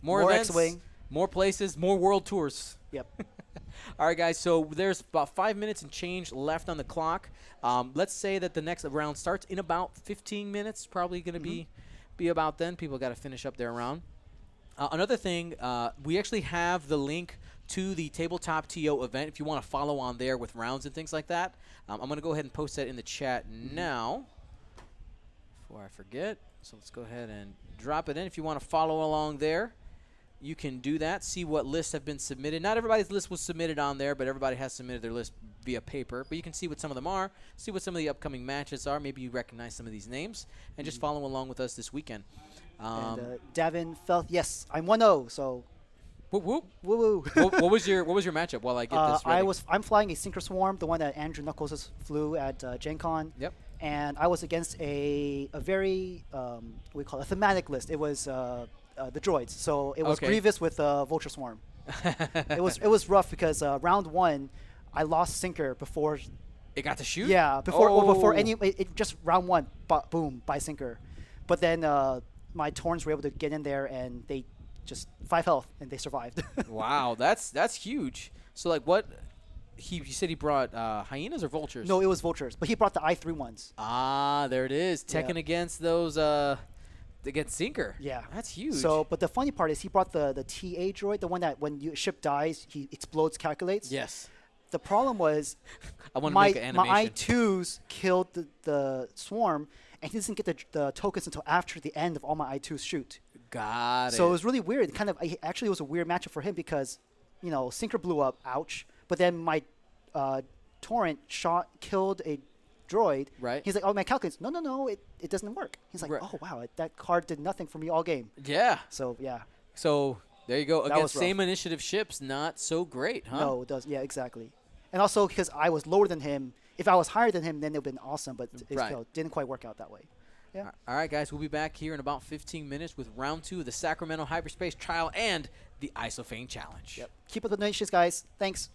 More events. X-Wing. More places. More world tours. Yep. All right, guys, so there's about 5 minutes and change left on the clock. Let's say that the next round starts in about 15 minutes. Probably going to be about then. People got to finish up their round. Another thing, we actually have the link to the Tabletop TO event if you want to follow on there with rounds and things like that. I'm going to go ahead and post that in the chat now before I forget. So let's go ahead and drop it in. If you want to follow along there, you can do that. See what lists have been submitted. Not everybody's list was submitted on there, but everybody has submitted their list via paper. But you can see what some of them are, see what some of the upcoming matches are. Maybe you recognize some of these names, and just follow along with us this weekend. And Davin felt, yes, I'm 1-0, so whoop whoop. woo woo. what was your matchup while I get this ready? I'm flying a Synchro Swarm, the one that Andrew Knuckles flew at Gen Con. Yep. And I was against a very we call it a thematic list. It was the droids, so it was Grievous with Vulture Swarm. it was rough because round 1, I lost Sinker before. It got to shoot. Yeah, before any just round 1, boom, by Sinker, but then my Torns were able to get in there and they just 5 health and they survived. Wow, that's huge. So like what? You said he brought hyenas or vultures? No, it was vultures, but he brought the I3 ones. Ah, there it is. Tekken against those against Sinker. Yeah, that's huge. So, but the funny part is he brought the TA droid, the one that when your ship dies, he explodes, calculates. Yes. The problem was I want to make an animation. My I2s killed the swarm, and he doesn't get the tokens until after the end of all my I2s shoot. Got it. So it was really weird. Actually, it was a weird matchup for him because, Sinker blew up, ouch. But then my torrent killed a droid. Right. He's like, oh, my calculates. No, it doesn't work. He's like, oh, wow, that card did nothing for me all game. Yeah. So, yeah. So there you go. That Against same initiative ships, not so great, huh? No, it does. Yeah, exactly. And also because I was lower than him. If I was higher than him, then it would have been awesome. But it didn't quite work out that way. Yeah. All right, guys. We'll be back here in about 15 minutes with round 2 of the Sacramento Hyperspace Trial and the Isophane Challenge. Yep. Keep up the donations, guys. Thanks.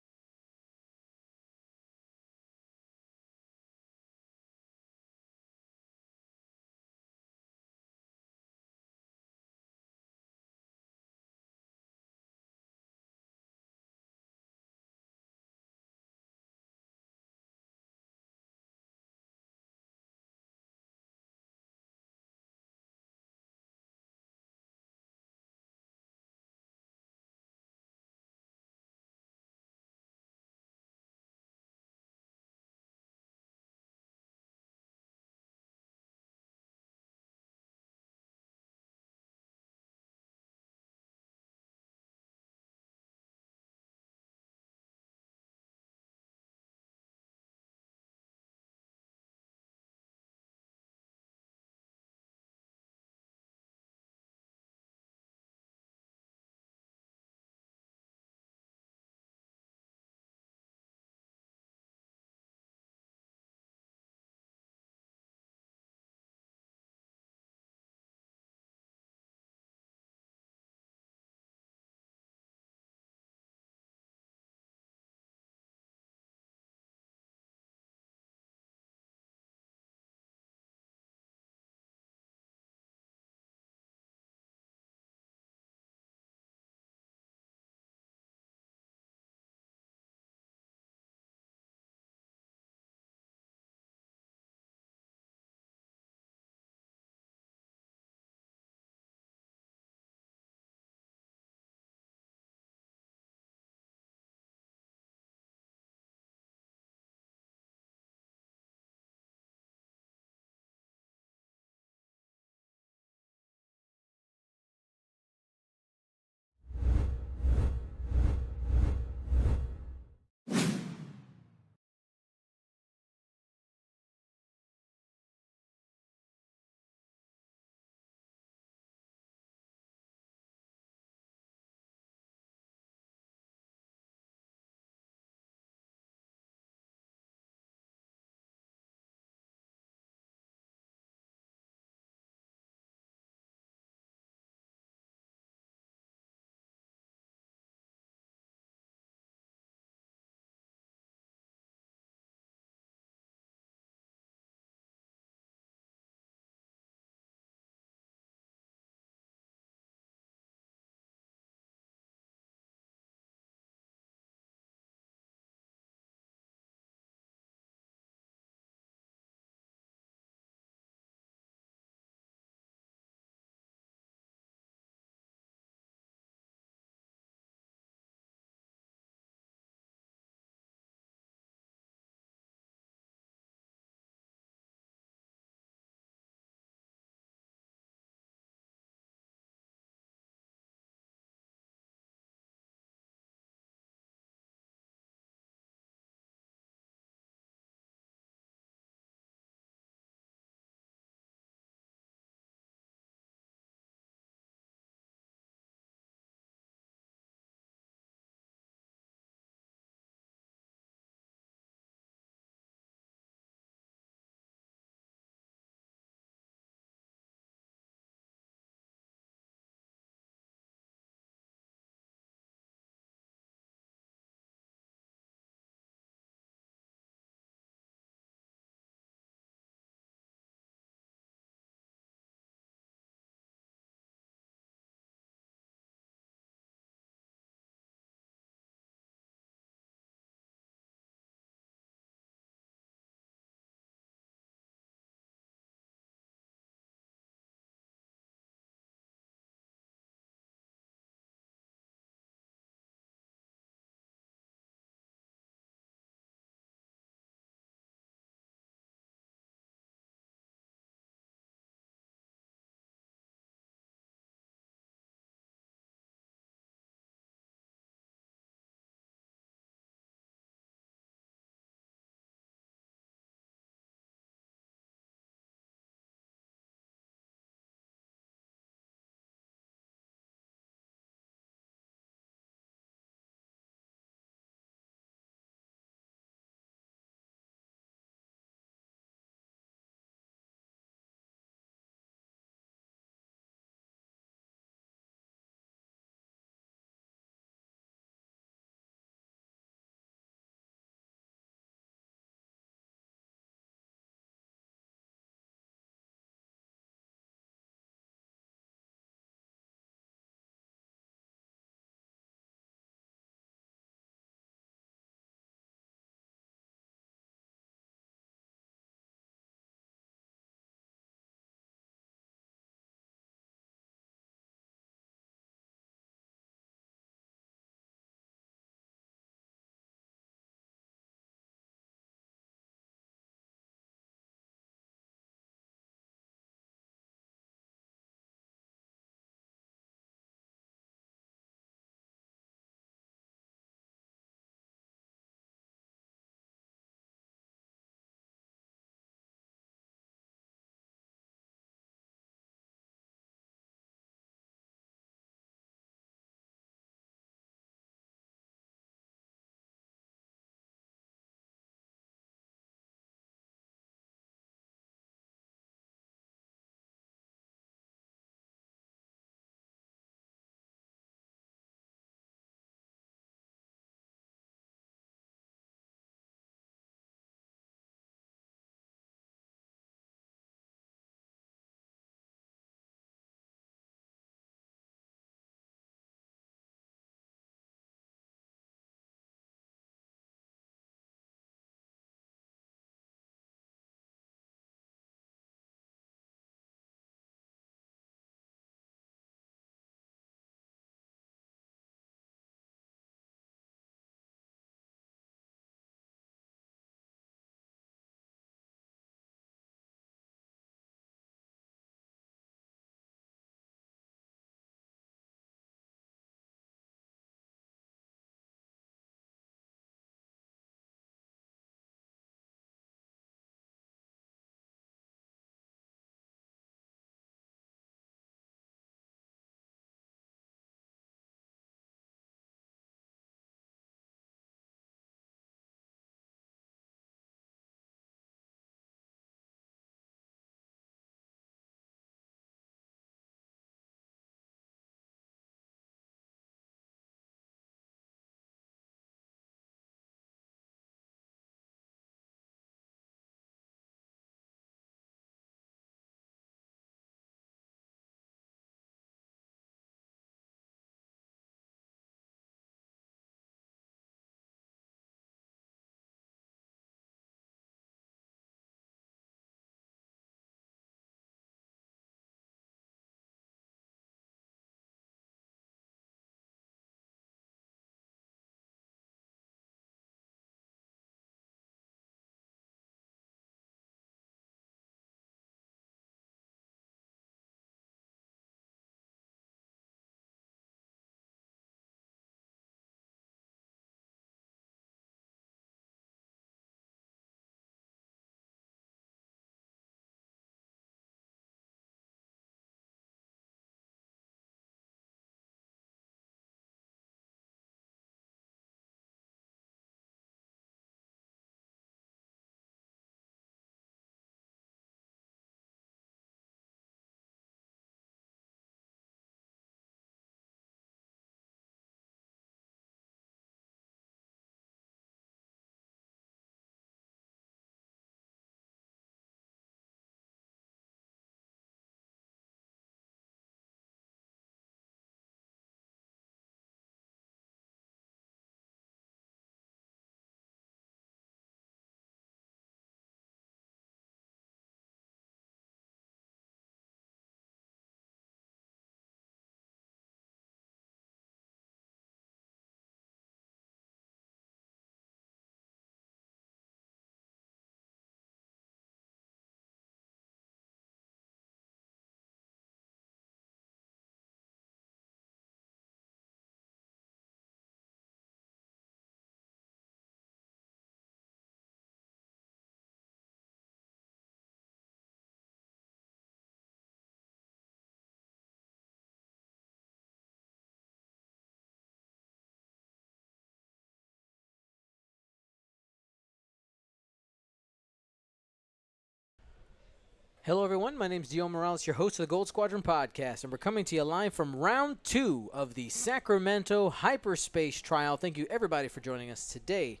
Hello, everyone. My name is Dio Morales, your host of the Gold Squadron podcast, and we're coming to you live from round 2 of the Sacramento Hyperspace trial. Thank you, everybody, for joining us today.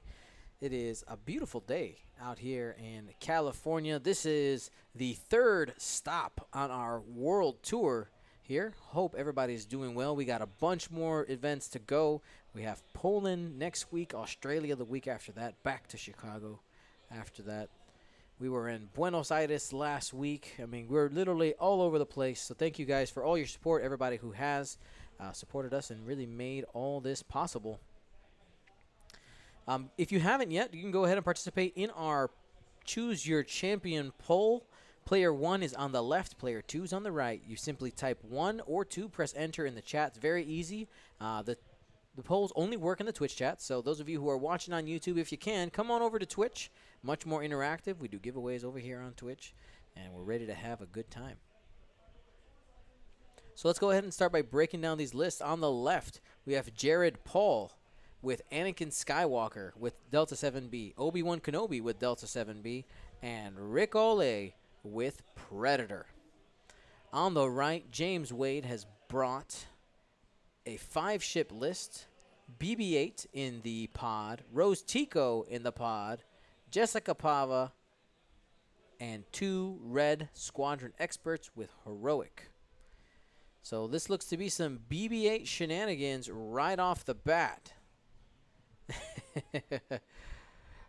It is a beautiful day out here in California. This is the 3rd stop on our world tour here. Hope everybody's doing well. We got a bunch more events to go. We have Poland next week, Australia the week after that, back to Chicago after that. We were in Buenos Aires last week. I mean, we're literally all over the place. So thank you guys for all your support, everybody who has supported us and really made all this possible. If you haven't yet, you can go ahead and participate in our Choose Your Champion poll. Player 1 is on the left. Player 2 is on the right. You simply type 1 or 2, press enter in the chat. It's very easy. The polls only work in the Twitch chat, so those of you who are watching on YouTube, if you can, come on over to Twitch. Much more interactive. We do giveaways over here on Twitch, and we're ready to have a good time. So let's go ahead and start by breaking down these lists. On the left, we have Jared Paul with Anakin Skywalker with Delta 7B, Obi-Wan Kenobi with Delta 7B, and Rick Ole with Predator. On the right, James Wade has brought a 5-ship list, BB-8 in the pod, Rose Tico in the pod, Jessica Pava, and 2 Red Squadron experts with Heroic. So this looks to be some BB-8 shenanigans right off the bat.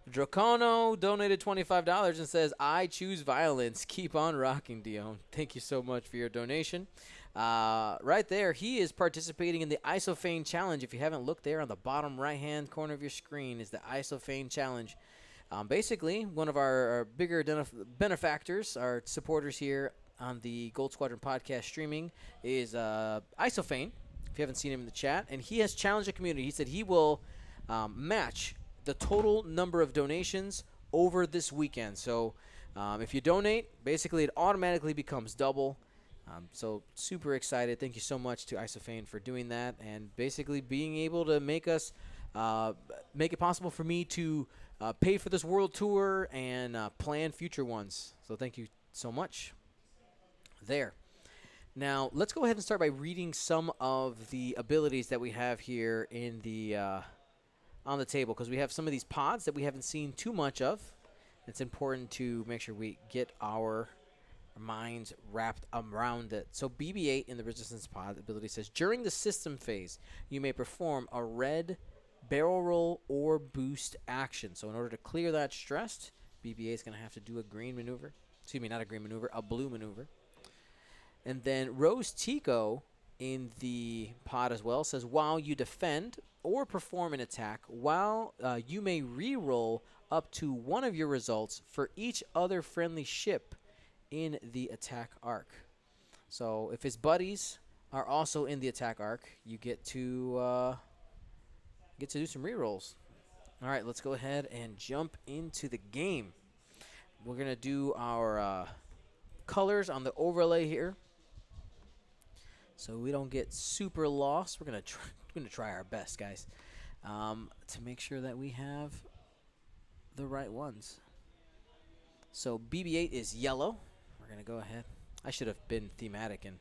Dracono donated $25 and says, I choose violence. Keep on rocking, Dion. Thank you so much for your donation. Right there, he is participating in the Isophane Challenge. If you haven't looked there on the bottom right-hand corner of your screen is the Isophane Challenge. Basically, one of our bigger benefactors, our supporters here on the Gold Squadron podcast streaming is Isophane, if you haven't seen him in the chat. And he has challenged the community. He said he will match the total number of donations over this weekend. So if you donate, basically it automatically becomes double. So super excited. Thank you so much to Isophane for doing that and basically being able to make us make it possible for me to pay for this world tour and plan future ones. So thank you so much there. Now let's go ahead and start by reading some of the abilities that we have here in the on the table, because we have some of these pods that we haven't seen too much of. It's important to make sure we get our minds wrapped around it. So BB-8 in the Resistance pod ability says, during the system phase, you may perform a red barrel roll or boost action. So in order to clear that stress, BB-8 is going to have to do a green maneuver. Excuse me, not a green maneuver, a blue maneuver. And then Rose Tico in the pod as well says, while you defend or perform an attack, while you may re-roll up to one of your results for each other friendly ship in the attack arc. So if his buddies are also in the attack arc, you get to do some re-rolls. All right, let's go ahead and jump into the game. We're going to do our colors on the overlay here, so we don't get super lost. We're going to try our best, guys, to make sure that we have the right ones. So BB-8 is yellow. We're going to go ahead. I should have been thematic and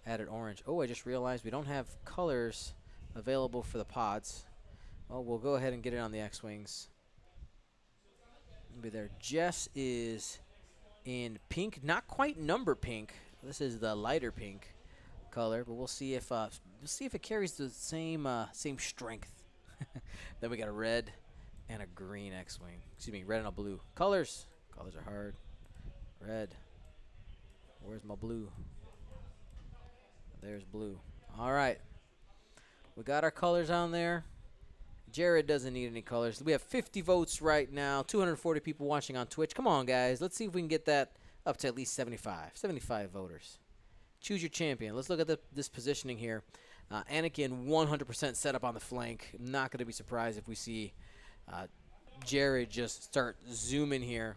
added orange. Oh, I just realized we don't have colors available for the pods. Well, we'll go ahead and get it on the X-Wings. Be there. Jess is in pink, not quite number pink. This is the lighter pink color, but we'll see if it carries the same strength. Then we got a red and a green X-Wing. Excuse me, red and a blue. Colors are hard. Red. Where's my blue? There's blue. All right. We got our colors on there. Jared doesn't need any colors. We have 50 votes right now. 240 people watching on Twitch. Come on, guys. Let's see if we can get that up to at least 75 voters. Choose your champion. Let's look at this positioning here. Anakin 100% set up on the flank. I'm not going to be surprised if we see Jared just start zooming here.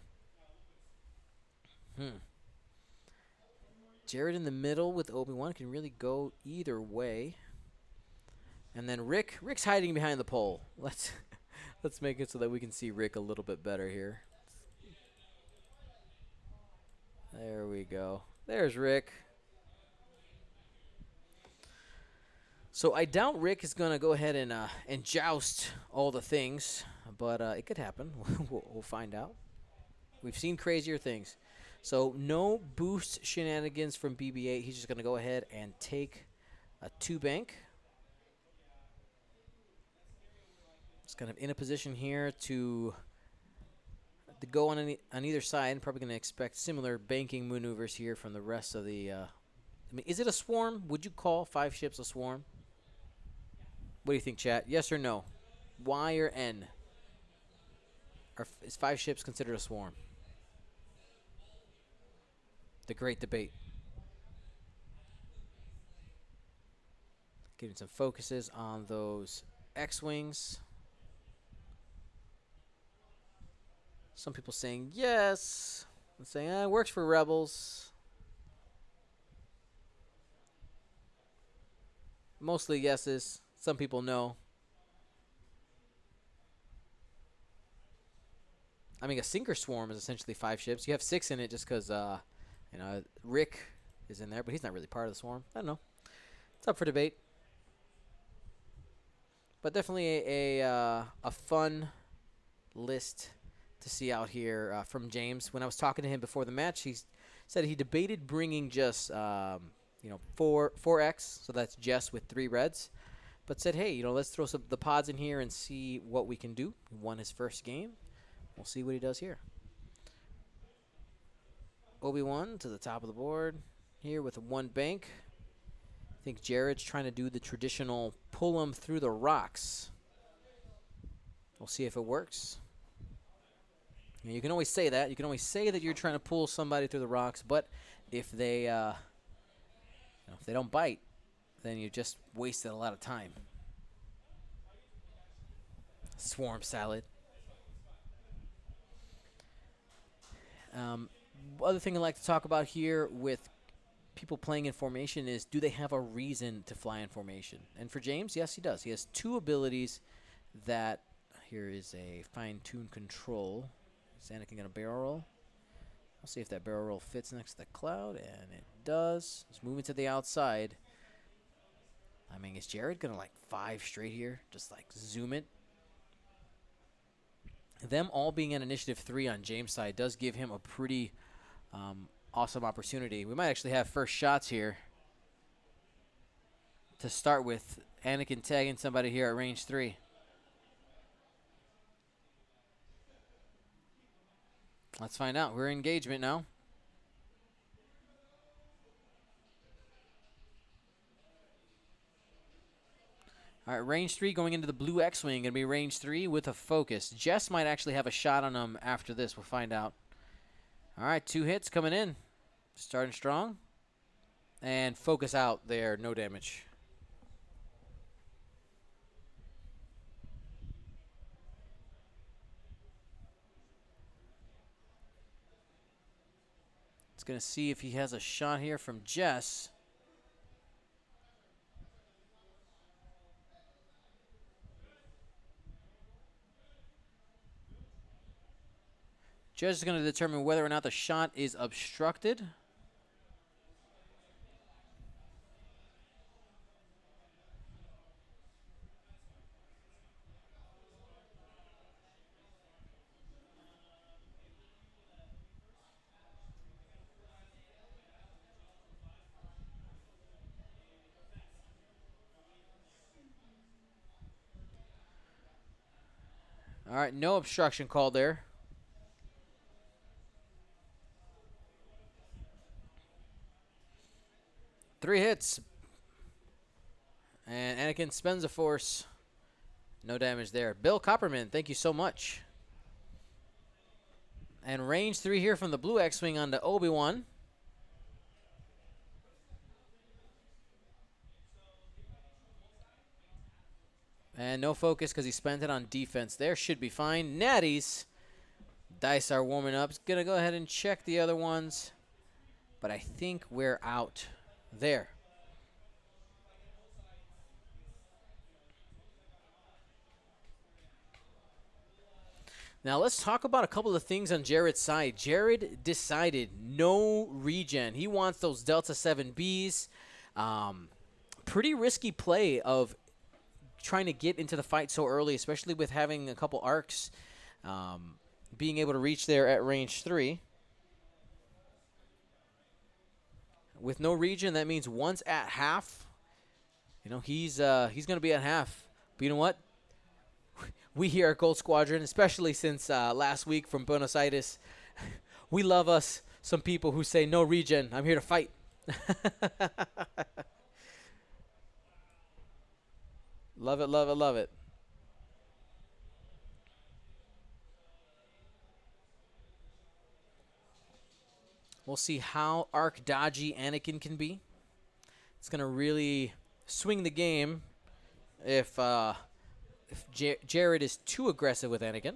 Jared in the middle with Obi-Wan can really go either way. And then Rick's hiding behind the pole. Let's make it so that we can see Rick a little bit better here. There we go. There's Rick. So I doubt Rick is going to go ahead and joust all the things, but it could happen. We'll find out. We've seen crazier things. So no boost shenanigans from BB-8. He's just going to go ahead and take a 2-bank. It's kind of in a position here to go on either side. Probably going to expect similar banking maneuvers here from the rest of the. I mean, is it a swarm? Would you call 5 ships a swarm? What do you think, chat? Yes or no? Y or N? Or is 5 ships considered a swarm? The great debate. Getting some focuses on those X-Wings. Some people saying yes. And saying, it works for Rebels. Mostly yeses. Some people no. I mean, a sinker swarm is essentially 5 ships. You have 6 in it just because, Rick is in there, but he's not really part of the swarm. I don't know. It's up for debate. But definitely a fun list to see out here from James. When I was talking to him before the match, he said he debated bringing just 4X, so that's Jess with 3 reds, but said, hey, let's throw the pods in here and see what we can do. He won his first game. We'll see what he does here. Obi-Wan to the top of the board here with a 1 bank. I think Jared's trying to do the traditional pull him through the rocks. We'll see if it works. You can always say that. You can always say that you're trying to pull somebody through the rocks, but if they if they don't bite, then you just wasted a lot of time. Swarm salad. Other thing I'd like to talk about here with people playing in formation is, do they have a reason to fly in formation? And for James, yes, he does. He has 2 abilities that, here is a fine-tuned control. Is Anakin going to barrel roll? I'll see if that barrel roll fits next to the cloud, and it does. It's moving to the outside. I mean, is Jared going to, 5 straight here? Just, zoom it? Them all being at initiative 3 on James' side does give him a pretty awesome opportunity. We might actually have first shots here to start with. Anakin tagging somebody here at range 3. Let's find out. We're in engagement now. All right, range 3 going into the blue X-Wing. Going to be range 3 with a focus. Jess might actually have a shot on him after this. We'll find out. All right, 2 hits coming in. Starting strong. And focus out there. No damage. It's going to see if he has a shot here from Jess. Judge is going to determine whether or not the shot is obstructed. All right, no obstruction called there. Three hits. And Anakin spends a force. No damage there. Bill Copperman, thank you so much. And range 3 here from the blue X-Wing onto Obi-Wan. And no focus because he spent it on defense there. Should be fine. Natties. Dice are warming up. It's going to go ahead and check the other ones. But I think we're out there. Now let's talk about a couple of things on Jared's side. Jared decided no regen. He wants those Delta 7Bs. Pretty risky play of trying to get into the fight so early, especially with having a couple arcs, being able to reach there at range 3. With no regen, that means once at half, he's going to be at half. But you know what? We here at Gold Squadron, especially since last week from Buenos Aires, we love us some people who say no regen. I'm here to fight. Love it, love it, love it. We'll see how arc dodgy Anakin can be. It's going to really swing the game if Jared is too aggressive with Anakin.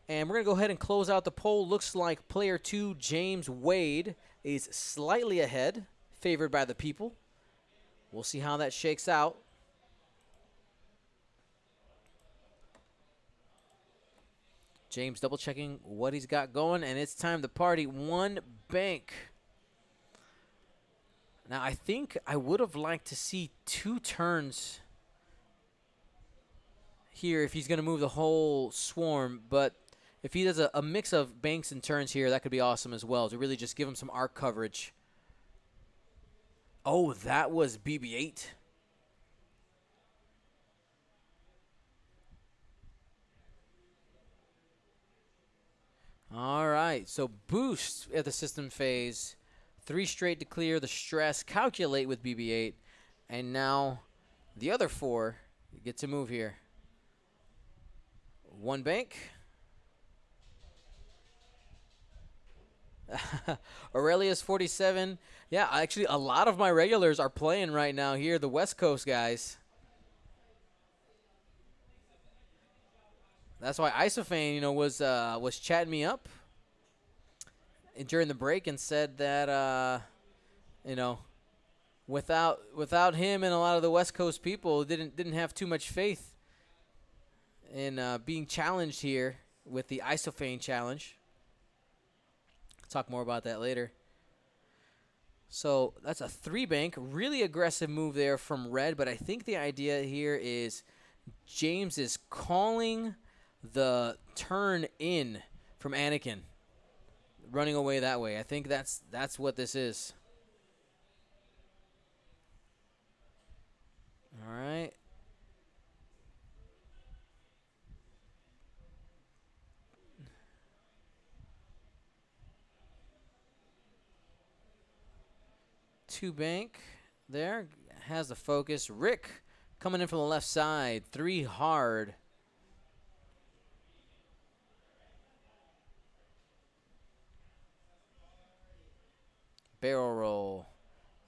And we're going to go ahead and close out the poll. Looks like player 2, James Wade, is slightly ahead, favored by the people. We'll see how that shakes out. James double checking what he's got going, and it's time to party. 1 bank. Now, I think I would have liked to see 2 turns here if he's going to move the whole swarm, but if he does a mix of banks and turns here, that could be awesome as well, to really just give him some arc coverage. Oh, that was BB-8. All right, so boost at the system phase. 3 straight to clear the stress. Calculate with BB-8. And now the other 4 get to move here. 1 bank. Aurelius 47. Yeah, actually a lot of my regulars are playing right now here, the West Coast guys. That's why Isophane, was chatting me up during the break and said that, without him and a lot of the West Coast people didn't have too much faith in being challenged here with the Isophane challenge. Talk more about that later. So that's a 3 bank. Really aggressive move there from Red, but I think the idea here is James is calling the turn in from Anakin, running away that way. I think that's what this is. All right. Two bank there, has the focus. Rick coming in from the left side. 3 hard. Barrel roll.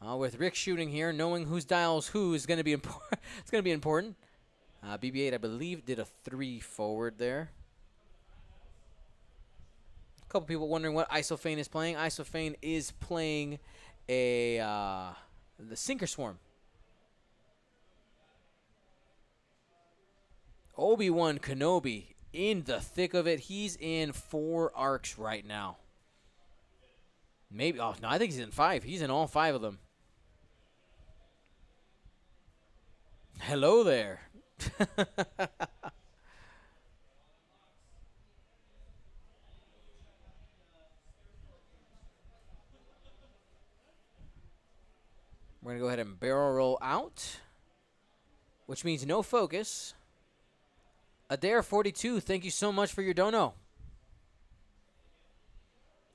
With Rick shooting here, knowing whose dials who is going to be important. It's going to be important. BB-8, I believe, did a 3 forward there. A couple people wondering what Isophane is playing. Isophane is playing the Sinker Swarm. Obi-Wan Kenobi in the thick of it. He's in 4 arcs right now. Maybe. Oh, no, I think he's in 5. He's in all 5 of them. Hello there. We're going to go ahead and barrel roll out, which means no focus. Adair42, thank you so much for your dono.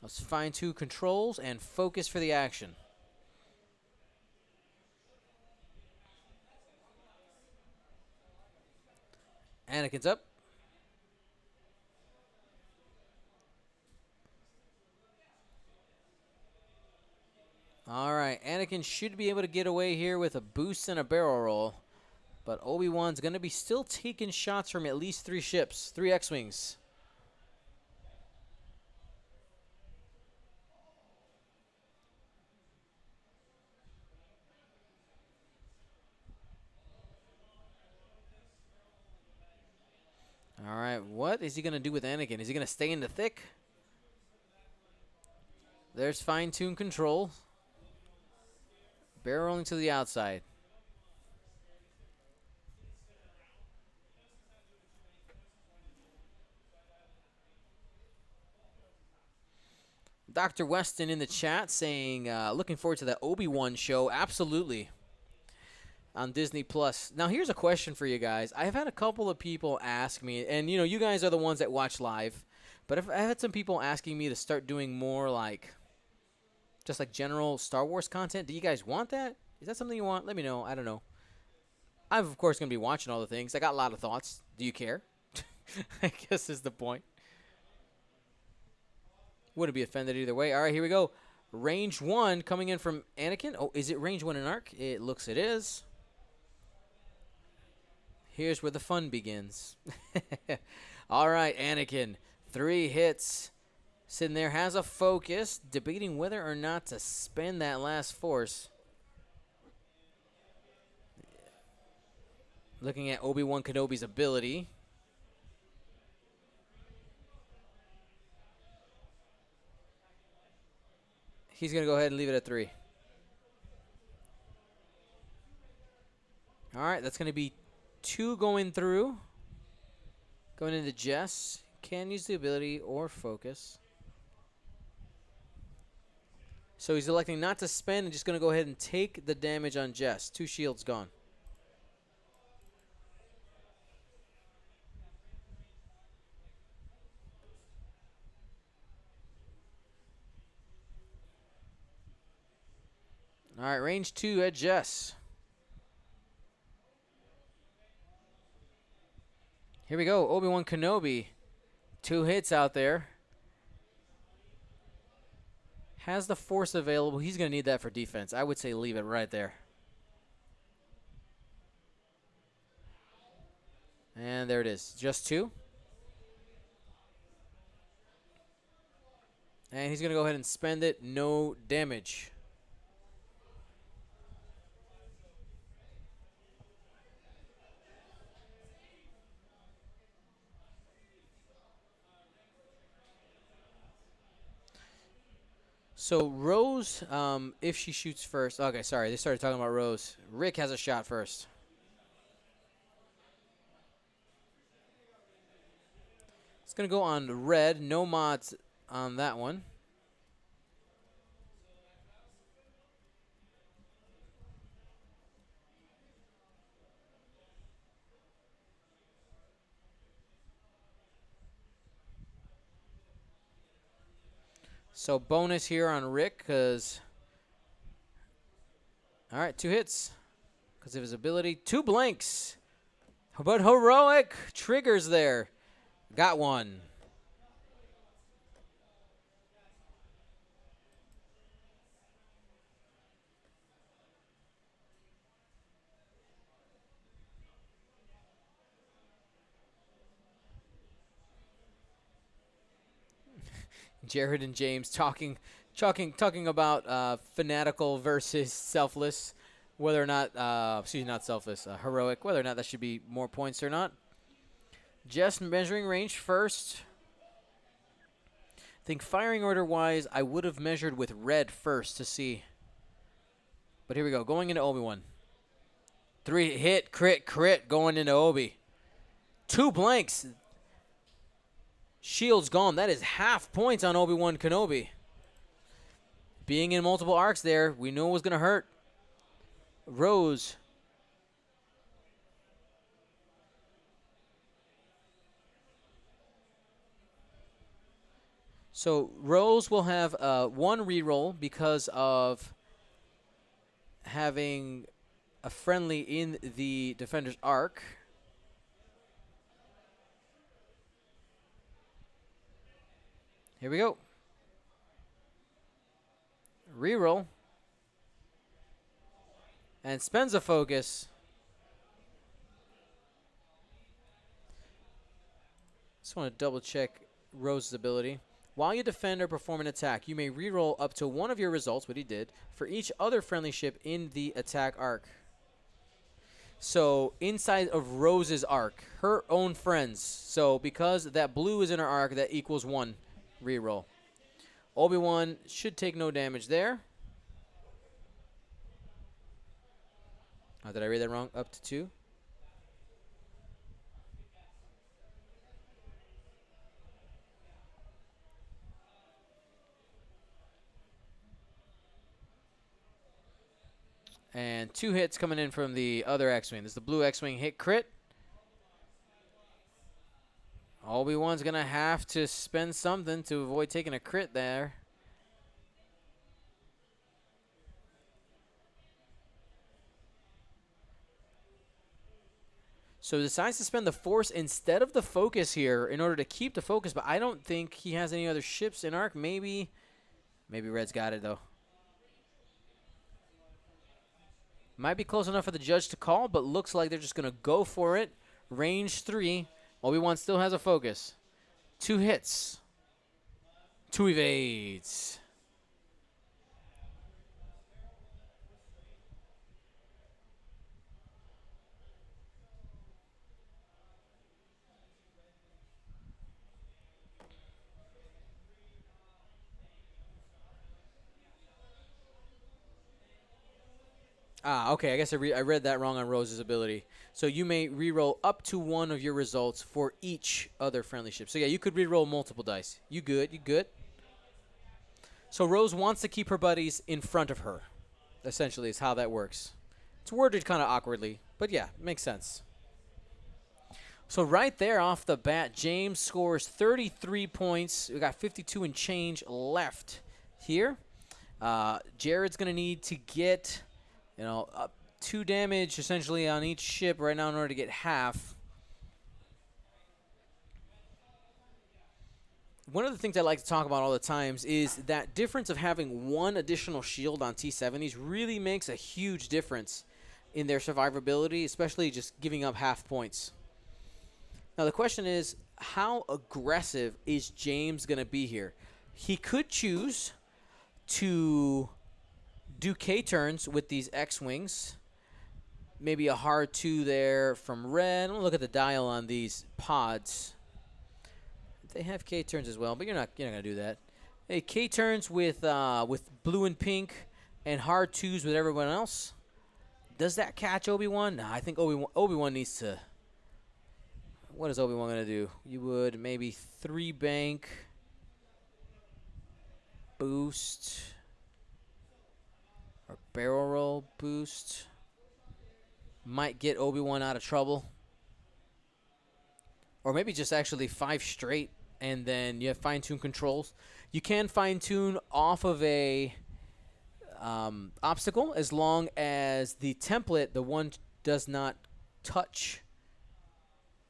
Let's fine-tune controls and focus for the action. Anakin's up. All right, Anakin should be able to get away here with a boost and a barrel roll. But Obi-Wan's going to be still taking shots from at least 3 ships, 3 X-Wings. All right, what is he going to do with Anakin? Is he going to stay in the thick? There's fine-tuned control. Barrel rolling to the outside. Dr. Weston in the chat saying, looking forward to the Obi-Wan show. Absolutely. On Disney Plus. Now, here's a question for you guys. I've had a couple of people ask me, and you know, you guys are the ones that watch live, but I've had some people asking me to start doing more like, just like general Star Wars content. Do you guys want that? Is that something you want? Let me know. I don't know. I'm, of course, going to be watching all the things. I got a lot of thoughts. Do you care? I guess is the point. Wouldn't be offended either way. All right, here we go. Range 1 coming in from Anakin. Oh, is it range 1 in arc? It looks it is. Here's where the fun begins. All right, Anakin. 3 hits. Sitting there, has a focus, debating whether or not to spend that last force. Looking at Obi-Wan Kenobi's ability. He's going to go ahead and leave it at 3. All right, that's going to be 2 going through. Going into Jess. Can use the ability or focus. So he's electing not to spend and just going to go ahead and take the damage on Jess. 2 shields gone. All right, range 2 at Jess. Here we go, Obi-Wan Kenobi. 2 hits out there. Has the force available. He's going to need that for defense. I would say leave it right there. And there it is. Just 2. And he's going to go ahead and spend it. No damage. So Rose, if she shoots first. Okay, sorry. They started talking about Rose. Rick has a shot first. It's going to go on red. No mods on that one. So bonus here on Rick because, all right, 2 hits because of his ability. 2 blanks. But heroic triggers there. Got 1. Jared and James talking about fanatical versus selfless, whether or not, not selfless, heroic, whether or not that should be more points or not. Just measuring range first. I think firing order wise, I would have measured with red first to see. But here we go, going into Obi-Wan. 3 hit, crit, going into Obi. 2 blanks. Shield's gone. That is half points on Obi-Wan Kenobi. Being in multiple arcs there, we knew it was going to hurt. Rose. So Rose will have 1 reroll because of having a friendly in the defender's arc. Here we go. Reroll. And spends a focus. Just want to double check Rose's ability. While you defend or perform an attack, you may reroll up to 1 of your results, what he did, for each other friendly ship in the attack arc. So inside of Rose's arc, her own friends. So because that blue is in her arc, that equals 1 reroll. Obi-Wan should take no damage there. Oh, did I read that wrong? Up to 2. And 2 hits coming in from the other X-Wing. This is the blue X-Wing hit crit. Obi-Wan's going to have to spend something to avoid taking a crit there. So decides to spend the Force instead of the focus here in order to keep the focus, but I don't think he has any other ships in arc. Maybe Red's got it, though. Might be close enough for the judge to call, but looks like they're just going to go for it. Range 3. Obi-Wan still has a focus. 2 hits. 2 evades. Okay. I guess I read that wrong on Rose's ability. So you may reroll up to 1 of your results for each other friendly ship. So yeah, you could reroll multiple dice. You good? You good? So Rose wants to keep her buddies in front of her. Essentially, is how that works. It's worded kind of awkwardly, but yeah, makes sense. So right there off the bat, James scores 33 points. We got 52 and change left here. Jared's going to need to get, up 2 damage essentially on each ship right now in order to get half. One of the things I like to talk about all the times is that difference of having 1 additional shield on T-70s really makes a huge difference in their survivability, especially just giving up half points. Now the question is, how aggressive is James going to be here? He could choose to do K-turns with these X-Wings. Maybe a hard 2 there from red. Look at the dial on these pods. They have K-turns as well, but you're not gonna do that. Hey, K-turns with blue and pink, and hard 2s with everyone else. Does that catch Obi-Wan? Nah, I think Obi-Wan needs to. What is Obi-Wan gonna do? You would maybe 3 bank, boost, or barrel roll boost. Might get Obi-Wan out of trouble. Or maybe just actually 5 straight, and then you have fine-tune controls. You can fine-tune off of a obstacle as long as the template, the one does not touch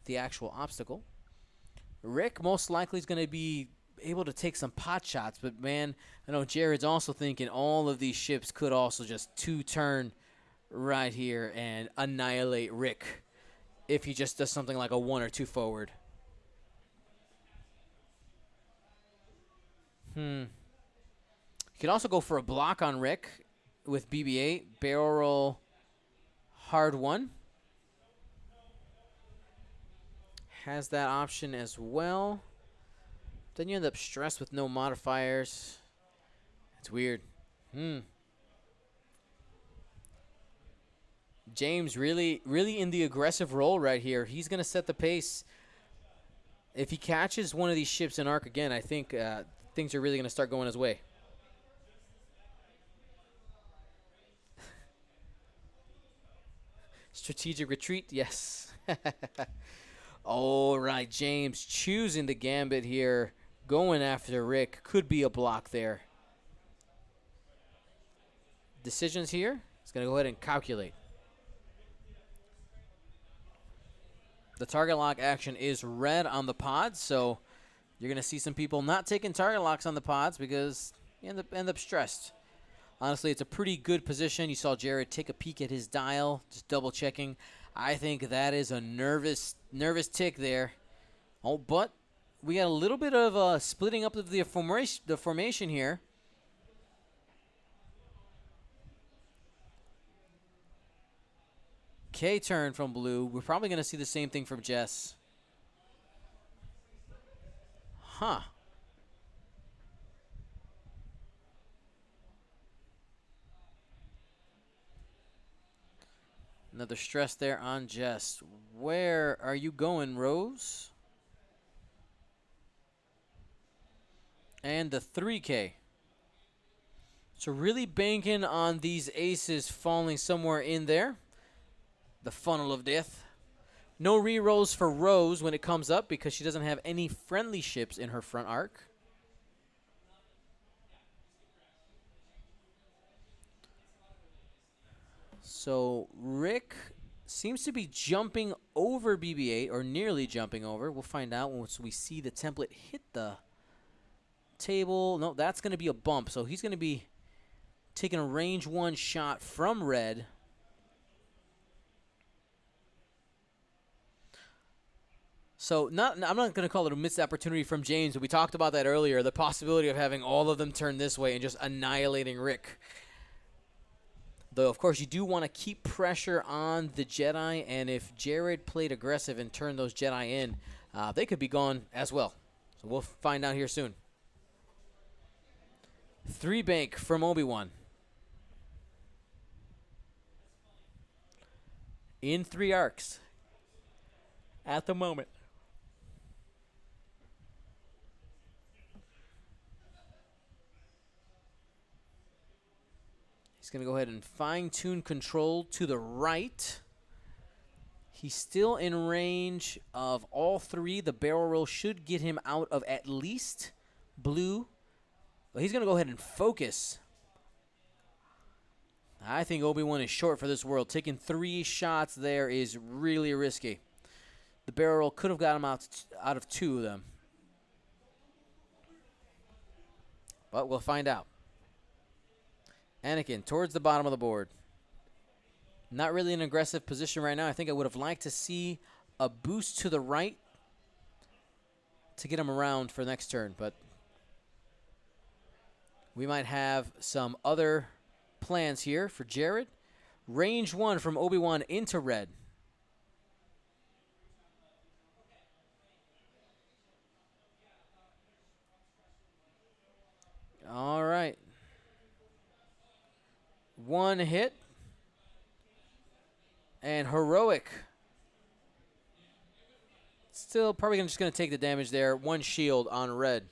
the actual obstacle. Rick most likely is going to be able to take some pot shots, but man, I know Jared's also thinking all of these ships could also just 2-turn right here and annihilate Rick if he just does something like a 1 or 2 forward. You could also go for a block on Rick with BB-8, barrel roll, hard 1. Has that option as well. Then you end up stressed with no modifiers. It's weird. James really in the aggressive role right here. He's going to set the pace. If he catches one of these ships in arc again, I think things are really going to start going his way. Strategic retreat, yes. All right, James choosing the gambit here, going after Rick. Could be a block there. Decisions here. He's going to go ahead and calculate. The target lock action is red on the pods, so you're going to see some people not taking target locks on the pods because you end up stressed. Honestly, it's a pretty good position. You saw Jared take a peek at his dial, just double-checking. I think that is a nervous tick there. Oh, but we got a little bit of splitting up of the formation here. K turn from blue. We're probably going to see the same thing from Jess. Huh. Another stress there on Jess. Where are you going, Rose? And the 3K. So really banking on these aces falling somewhere in there. The funnel of death. No re-rolls for Rose when it comes up because she doesn't have any friendly ships in her front arc. So Rick seems to be jumping over BB-8 or nearly jumping over. We'll find out once we see the template hit the table. No, that's going to be a bump. So he's going to be taking a range 1 shot from red. So I'm not going to call it a missed opportunity from James, but we talked about that earlier, the possibility of having all of them turn this way and just annihilating Rick. Though, of course, you do want to keep pressure on the Jedi, and if Jared played aggressive and turned those Jedi in, they could be gone as well. So we'll find out here soon. 3 bank from Obi-Wan. In 3 arcs at the moment. He's going to go ahead and fine-tune control to the right. He's still in range of all 3. The barrel roll should get him out of at least blue. But he's going to go ahead and focus. I think Obi-Wan is short for this world. Taking 3 shots there is really risky. The barrel roll could have got him out of 2 of them. But we'll find out. Anakin towards the bottom of the board. Not really an aggressive position right now. I think I would have liked to see a boost to the right to get him around for next turn, but we might have some other plans here for Jared. Range 1 from Obi-Wan into red. All right. 1 hit. And heroic. Still probably just going to take the damage there. 1 shield on red.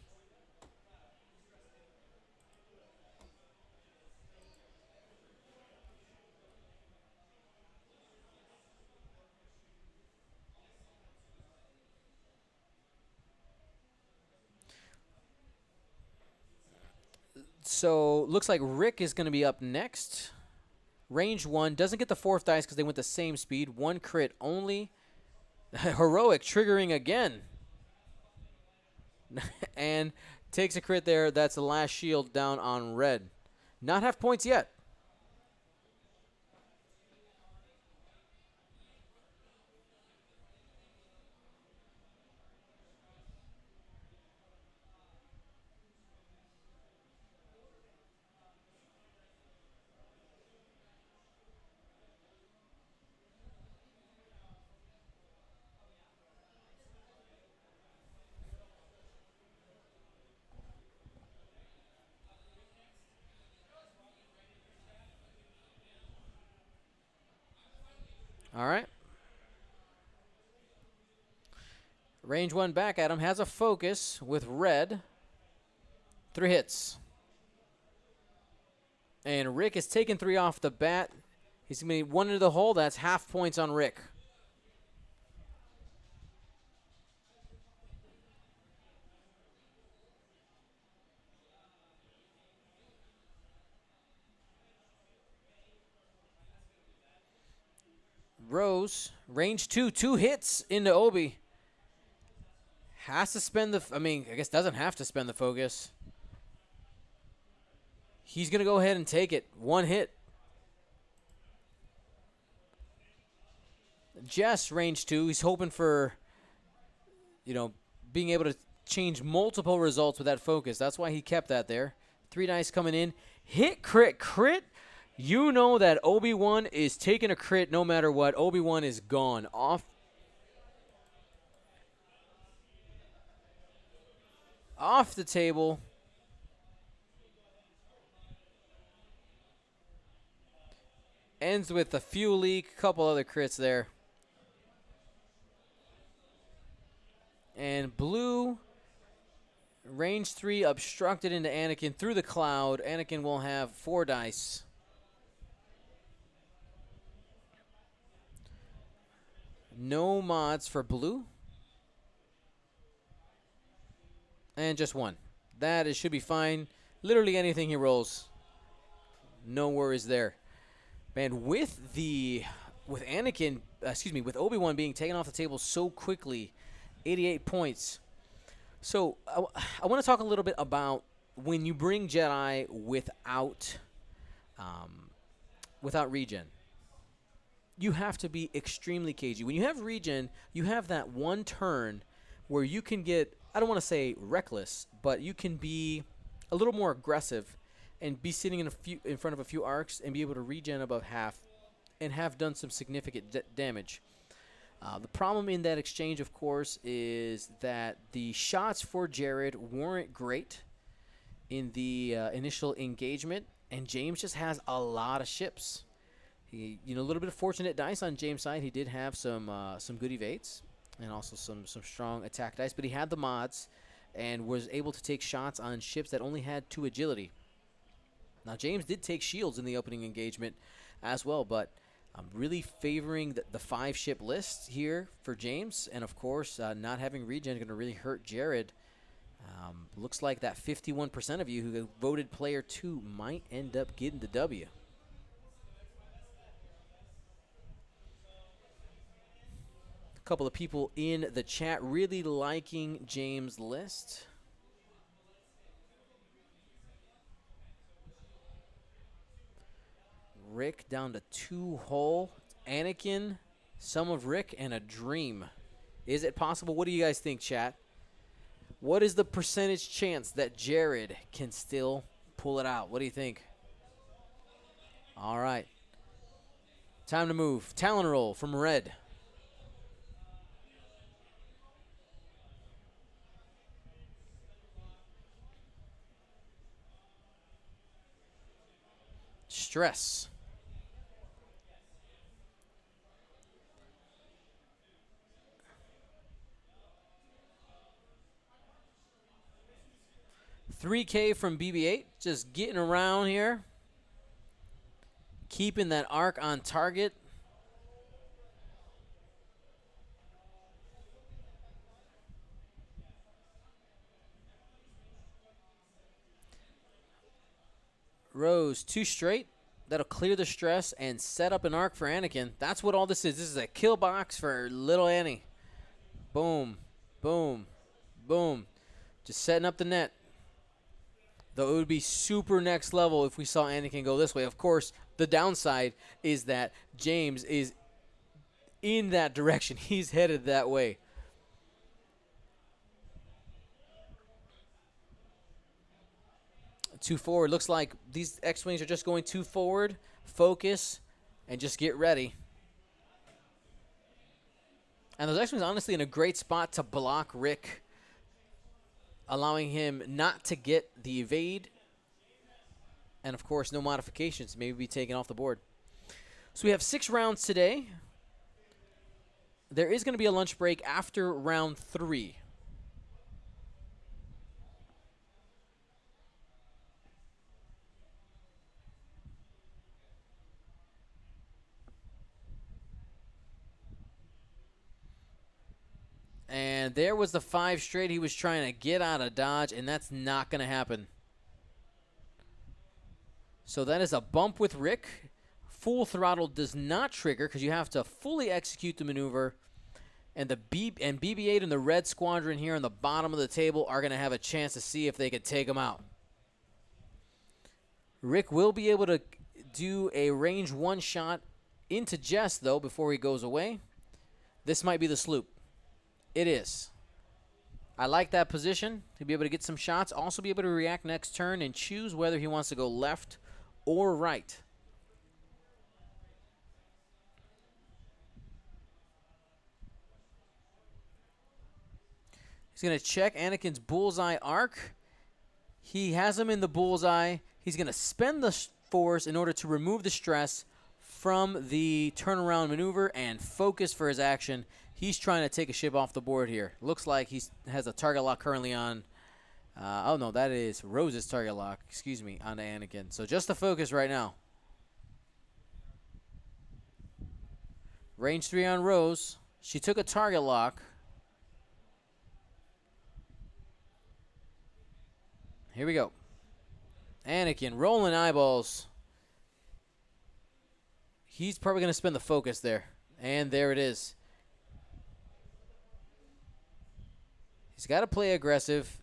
So looks like Rick is going to be up next. Range 1. Doesn't get the 4th dice because they went the same speed. 1 crit only. Heroic triggering again. And takes a crit there. That's the last shield down on red. Not half points yet. All right. Range 1 back at him. Has a focus with red. 3 hits. And Rick is taking 3 off the bat. He's going to be 1 into the hole. That's half points on Rick. Rose, range 2, 2 hits into Obi. Has to spend the, I guess doesn't have to spend the focus. He's going to go ahead and take it. 1 hit. Jess, range 2. He's hoping for, being able to change multiple results with that focus. That's why he kept that there. 3 dice coming in. Hit, crit, crit. You know that Obi-Wan is taking a crit no matter what. Obi-Wan is gone. Off the table. Ends with a fuel leak, couple other crits there. And blue, range 3 obstructed into Anakin through the cloud. Anakin will have 4 dice. No mods for blue. And just 1. That should be fine. Literally anything he rolls. No worries there. Man, with Anakin, with Obi-Wan being taken off the table so quickly, 88 points. So I want to talk a little bit about when you bring Jedi without regen. You have to be extremely cagey. When you have regen, you have that one turn where you can get, I don't want to say reckless, but you can be a little more aggressive and be sitting in front of a few arcs and be able to regen above half and have done some significant damage. The problem in that exchange, of course, is that the shots for Jared weren't great in the initial engagement, and James just has a lot of ships. He, a little bit of fortunate dice on James' side. He did have some good evades and also some strong attack dice, but he had the mods and was able to take shots on ships that only had 2 agility. Now, James did take shields in the opening engagement as well, but I'm really favoring the 5-ship list here for James. And, of course, not having regen is going to really hurt Jared. Looks like that 51% of you who voted player 2 might end up getting the W. A couple of people in the chat really liking James' list. Rick down to 2 whole. Anakin, some of Rick, and a dream. Is it possible? What do you guys think, chat? What is the percentage chance that Jared can still pull it out? What do you think? All right. Time to move. Talon roll from red. Stress. $3K from BB-8, just getting around here. Keeping that arc on target. Rose, 2 straight. That'll clear the stress and set up an arc for Anakin. That's what all this is. This is a kill box for little Annie. Boom, boom, boom. Just setting up the net. Though it would be super next level if we saw Anakin go this way. Of course, the downside is that James is in that direction. He's headed that way. Two forward. Looks like these X-Wings are just going 2 forward. Focus and just get ready. And those X-Wings honestly in a great spot to block Rick, allowing him not to get the evade. And, of course, no modifications. Maybe be taken off the board. So we have 6 rounds today. There is going to be a lunch break after round 3. And there was the 5 straight. He was trying to get out of dodge, and that's not going to happen. So that is a bump with Rick. Full throttle does not trigger because you have to fully execute the maneuver. And the BB-8 and the red squadron here on the bottom of the table are going to have a chance to see if they can take him out. Rick will be able to do a range 1 shot into Jess, though, before he goes away. This might be the sloop. It is. I like that position to be able to get some shots. Also be able to react next turn and choose whether he wants to go left or right. He's going to check Anakin's bullseye arc. He has him in the bullseye. He's going to spend the force in order to remove the stress from the turnaround maneuver and focus for his action. He's trying to take a ship off the board here. Looks like he has a target lock currently on. Oh, no, that is Rose's target lock. Excuse me, on Anakin. So just the focus right now. Range 3 on Rose. She took a target lock. Here we go. Anakin rolling eyeballs. He's probably going to spend the focus there. And there it is. He's got to play aggressive.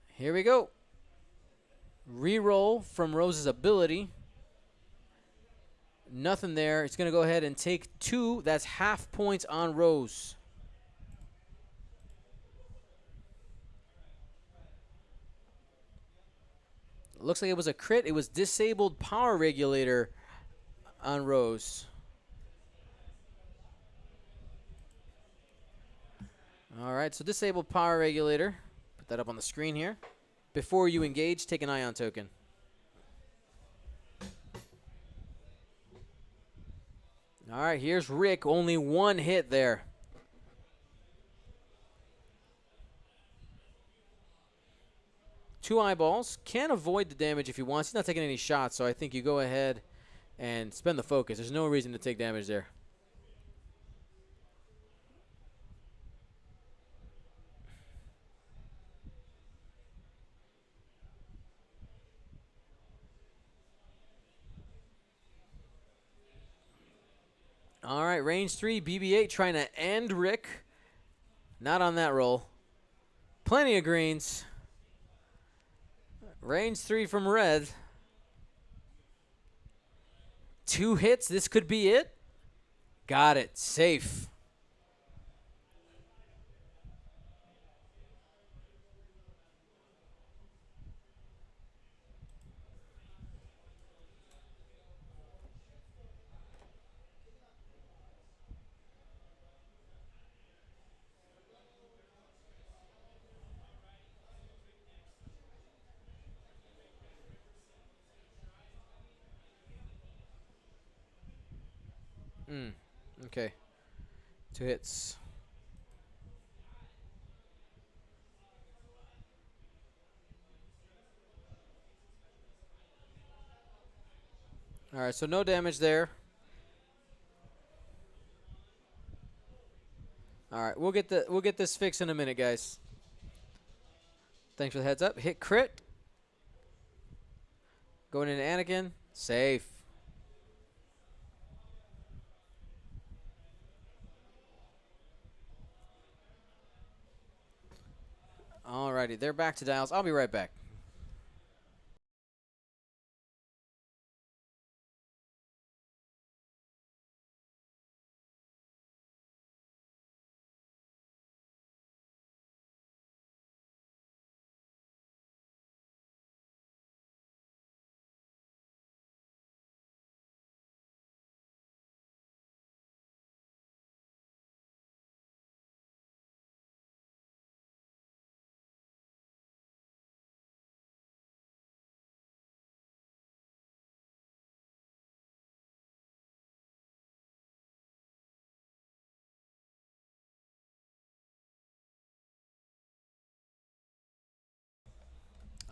Here we go. Reroll from Rose's ability. Nothing there. It's going to go ahead and take 2. That's half points on Rose. Looks like it was a crit. It was disabled power regulator on Rose. All right, so disabled power regulator. Put that up on the screen here. Before you engage, take an ion token. All right, here's Rick. Only 1 hit there. Two eyeballs. Can avoid the damage if he wants. He's not taking any shots, so I think you go ahead and spend the focus. There's no reason to take damage there. All right, range 3, BB-8 trying to end Rick. Not on that roll. Plenty of greens. Range 3 from Red. 2 hits. This could be it. Got it. Safe. Okay. 2 hits. All right, so no damage there. All right, we'll get this fixed in a minute, guys. Thanks for the heads up. Hit crit. Going into Anakin. Safe. Alrighty, they're back to dials. I'll be right back.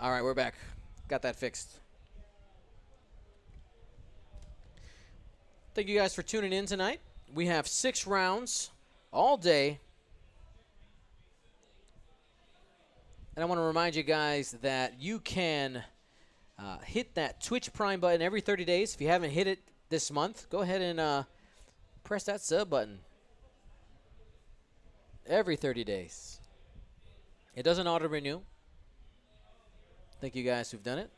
All right, we're back. Got that fixed. Thank you guys for tuning in tonight. We have 6 rounds all day. And I want to remind you guys that you can hit that Twitch Prime button every 30 days. If you haven't hit it this month, go ahead and press that sub button. Every 30 days. It doesn't auto-renew. Thank you guys who've done it.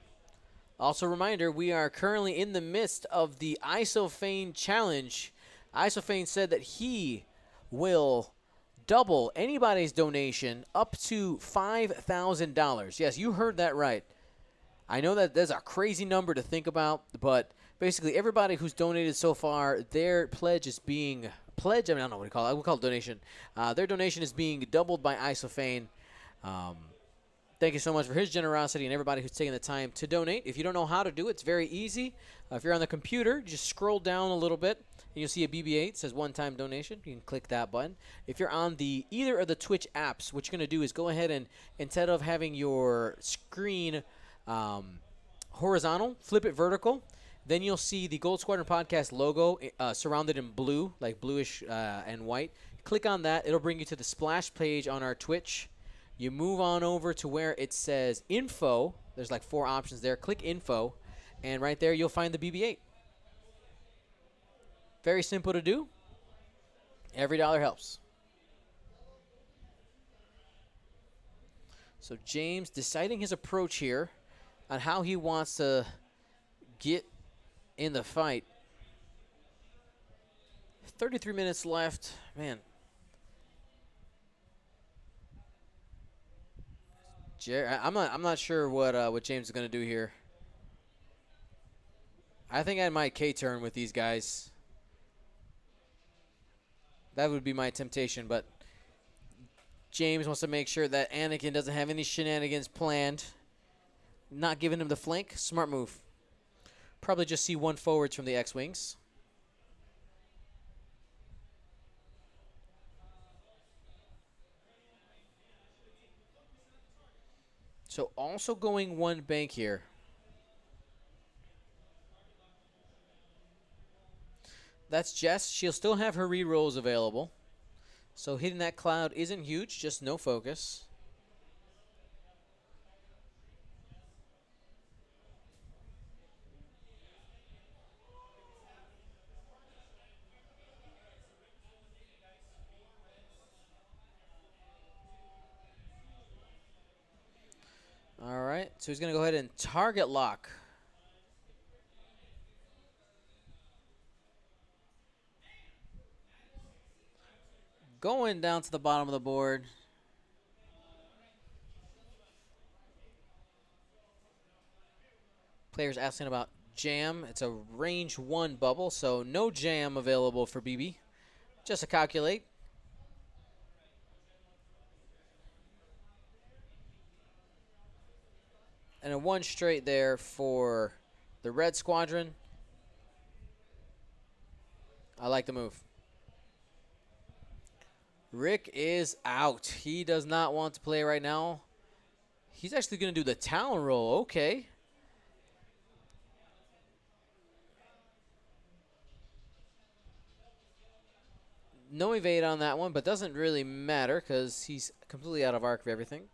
Also, reminder, we are currently in the midst of the Isophane challenge. Isophane said that he will double anybody's donation up to $5,000. Yes, you heard that right. I know that there's a crazy number to think about, but basically everybody who's donated so far, their pledge is being I don't know what to call it. We'll call it donation. Their donation is being doubled by Isophane. Thank you so much for his generosity and everybody who's taking the time to donate. If you don't know how to do it, it's very easy. If you're on the computer, just scroll down a little bit, and you'll see a BB-8. It says one-time donation. You can click that button. If you're on either of the Twitch apps, what you're going to do is go ahead and instead of having your screen horizontal, flip it vertical. Then you'll see the Gold Squadron Podcast logo surrounded in blue, like bluish and white. Click on that. It'll bring you to the splash page on our Twitch. You move on over to where it says info. There's like 4 options there. Click info, and right there you'll find the BB-8. Very simple to do. Every dollar helps. So James deciding his approach here on how he wants to get in the fight. 33 minutes left. Man. I'm not sure what James is going to do here. I think I might K-turn with these guys. That would be my temptation, but James wants to make sure that Anakin doesn't have any shenanigans planned. Not giving him the flank. Smart move. Probably just see 1 forwards from the X-Wings. So also going 1 bank here. That's Jess. She'll still have her re-rolls available. So hitting that cloud isn't huge, just no focus. All right, so he's going to go ahead and target lock. Going down to the bottom of the board. Players asking about jam. It's a range 1 bubble, so no jam available for BB. Just to calculate. And a 1 straight there for the Red Squadron. I like the move. Rick is out. He does not want to play right now. He's actually going to do the Talon roll. Okay. No evade on that one, but doesn't really matter because he's completely out of arc of everything.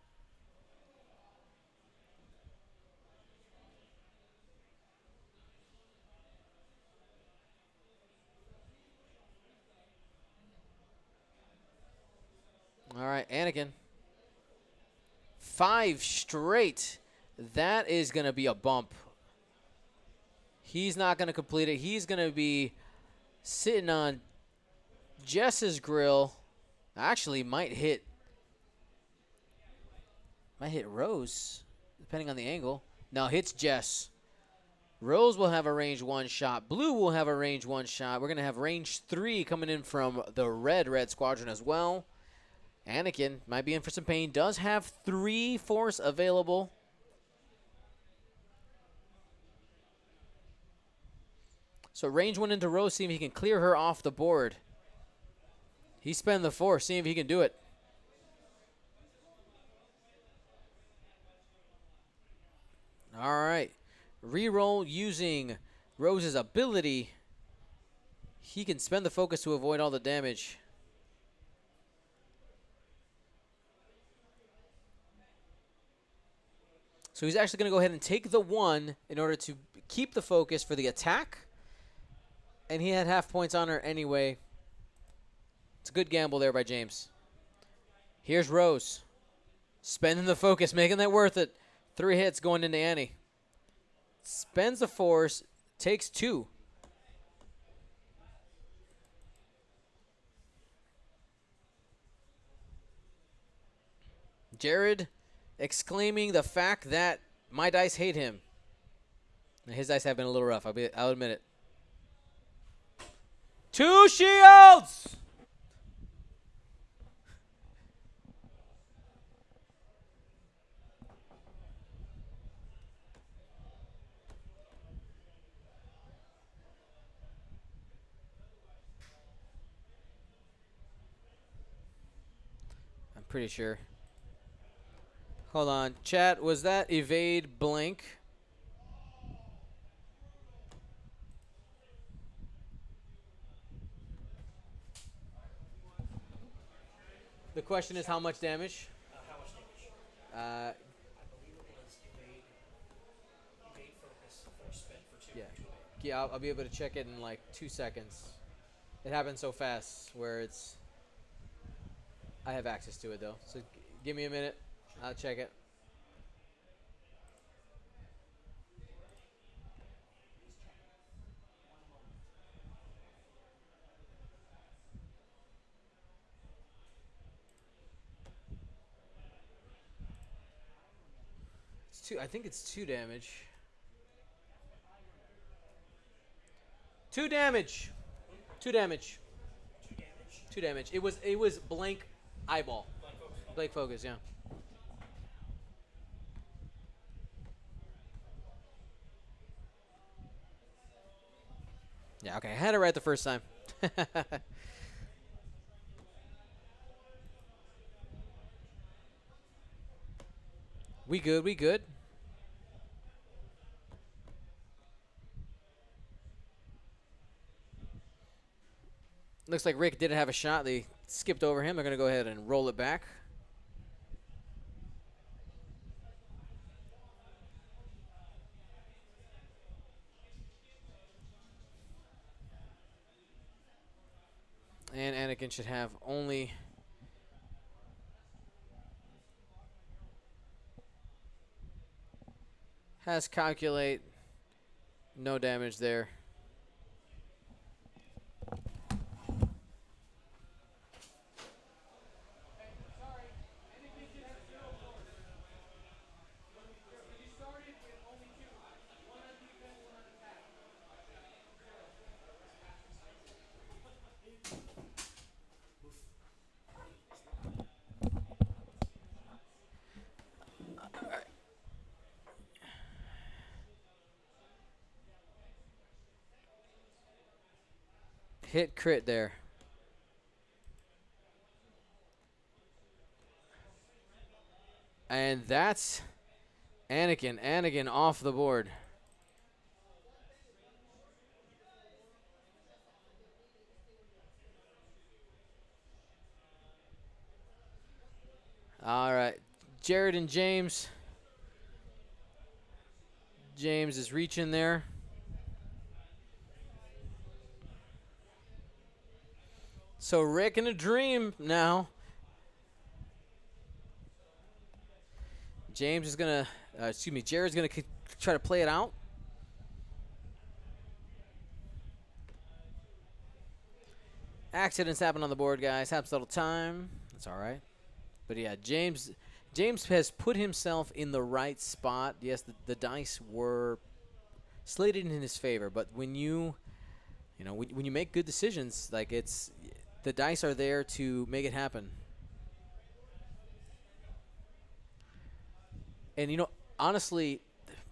All right, Anakin. 5 straight. That is going to be a bump. He's not going to complete it. He's going to be sitting on Jess's grill. Actually, might hit Rose, depending on the angle. No, hits Jess. Rose will have a range 1 shot. Blue will have a range 1 shot. We're going to have range 3 coming in from the Red Squadron as well. Anakin might be in for some pain. Does have 3 force available. So range 1 into Rose, seeing if he can clear her off the board. He's spending the force, seeing if he can do it. All right. Reroll using Rose's ability. He can spend the focus to avoid all the damage. So he's actually going to go ahead and take the 1 in order to keep the focus for the attack. And he had half points on her anyway. It's a good gamble there by James. Here's Rose. Spending the focus, making that worth it. 3 hits going into Annie. Spends the force, takes 2. Jared exclaiming the fact that my dice hate him. His dice have been a little rough. I'll admit it. 2 shields! I'm pretty sure. Hold on. Chat, was that evade blank? The question is how much damage? How much damage? Uh, I believe it was evade focus for spin for 2. yeah. Yeah, I'll be able to check it in like 2 seconds. It happens so fast where it's... I have access to it though. So give me a minute. I'll check it. It's 2. I think it's 2 damage. 2 damage. 2 damage. 2 damage. 2 damage. It was blank eyeball. Blank focus. Blank focus, yeah. Yeah, okay. I had it right the first time. We good, we good. Looks like Rick didn't have a shot. They skipped over him. They're going to go ahead and roll it back. And Anakin should have only... Has calculate. No damage there. Hit crit there. And that's Anakin. Anakin off the board. All right. Jared and James. James is reaching there. So Rick in a dream now. James is going to, Jared's going to try to play it out. Accidents happen on the board, guys. Happens all the time. That's all right. But yeah, James has put himself in the right spot. Yes, the dice were slated in his favor, but when you make good decisions, like the dice are there to make it happen. And honestly,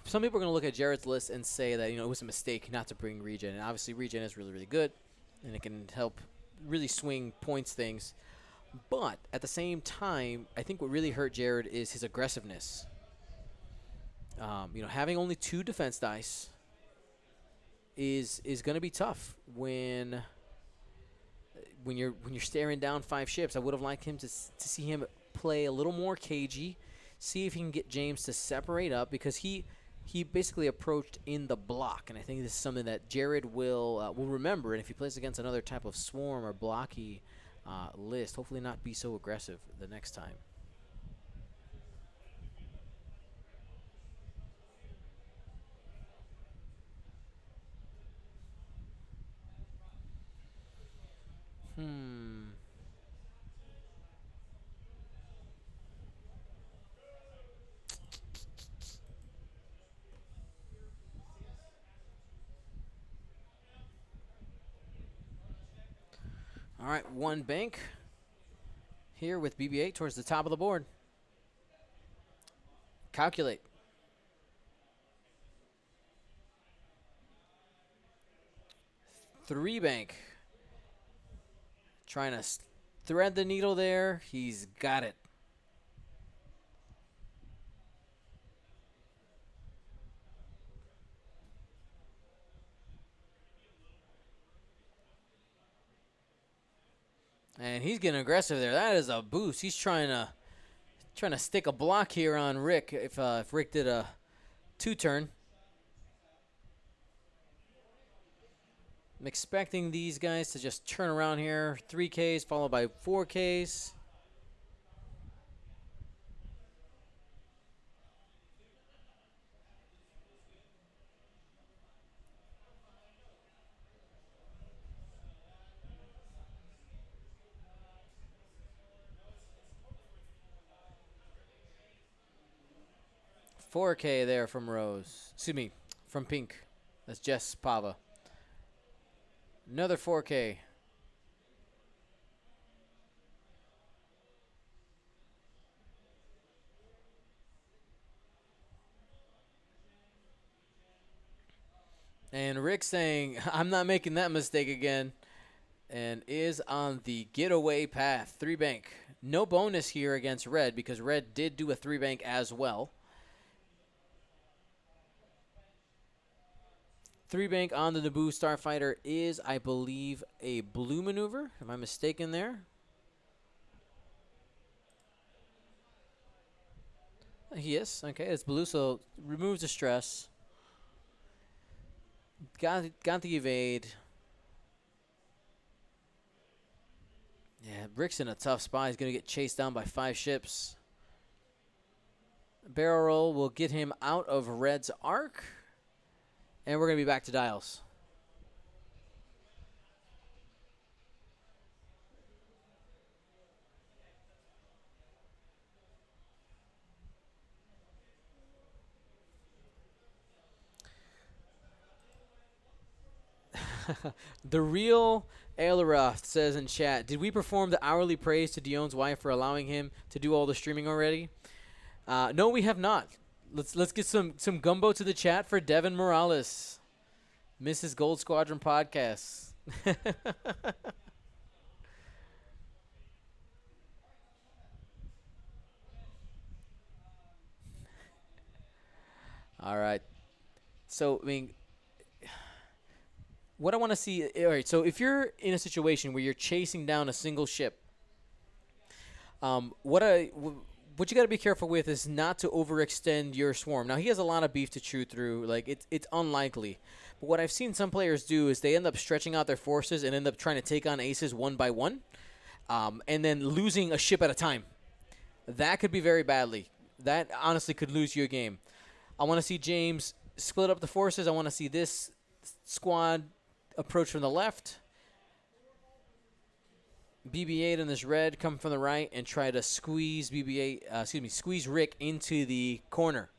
some people are going to look at Jared's list and say that it was a mistake not to bring regen, and obviously regen is really, really good, and it can help really swing points things. But at the same time, I think what really hurt Jared is his aggressiveness. Having only 2 defense dice is going to be tough when you're staring down 5 ships. I would have liked him to see him play a little more cagey, see if he can get James to separate up, because he basically approached in the block, and I think this is something that Jared will remember. And if he plays against another type of swarm or blocky list, hopefully not be so aggressive the next time. All right, one bank here with BB-8 towards the top of the board. Calculate. Three bank. Trying to thread the needle there. He's got it. And he's getting aggressive there. That is a boost. He's trying to stick a block here on Rick. If Rick did a two-turn. I'm expecting these guys to just turn around here. 3Ks followed by 4Ks. $4K there from Rose. Excuse me, from Pink. That's Jess Pava. Another 4K. And Rick saying, I'm not making that mistake again. And is on the getaway path. Three bank. No bonus here against Red because Red did do a three bank as well. Three bank on the Naboo Starfighter is, I believe, a blue maneuver. Am I mistaken there? He is. Okay, it's blue, so removes the stress. Got the evade. Yeah, Rick's in a tough spot. He's going to get chased down by 5 ships. Barrel roll will get him out of Red's arc. And we're going to be back to dials. The real Aileroth says in chat, did we perform the hourly praise to Dion's wife for allowing him to do all the streaming already? No, we have not. Let's get some gumbo to the chat for Devin Morales. Mrs. Gold Squadron Podcast. All right. So, I mean, what I want to see, all right, so if you're in a situation where you're chasing down a single ship, what you got to be careful with is not to overextend your swarm. Now, he has a lot of beef to chew through. Like, it's unlikely. But what I've seen some players do is they end up stretching out their forces and end up trying to take on aces one by one, and then losing a ship at a time. That could be very badly. That honestly could lose you a game. I want to see James split up the forces. I want to see this squad approach from the left. BB-8 and this red come from the right and try to squeeze squeeze Rick into the corner.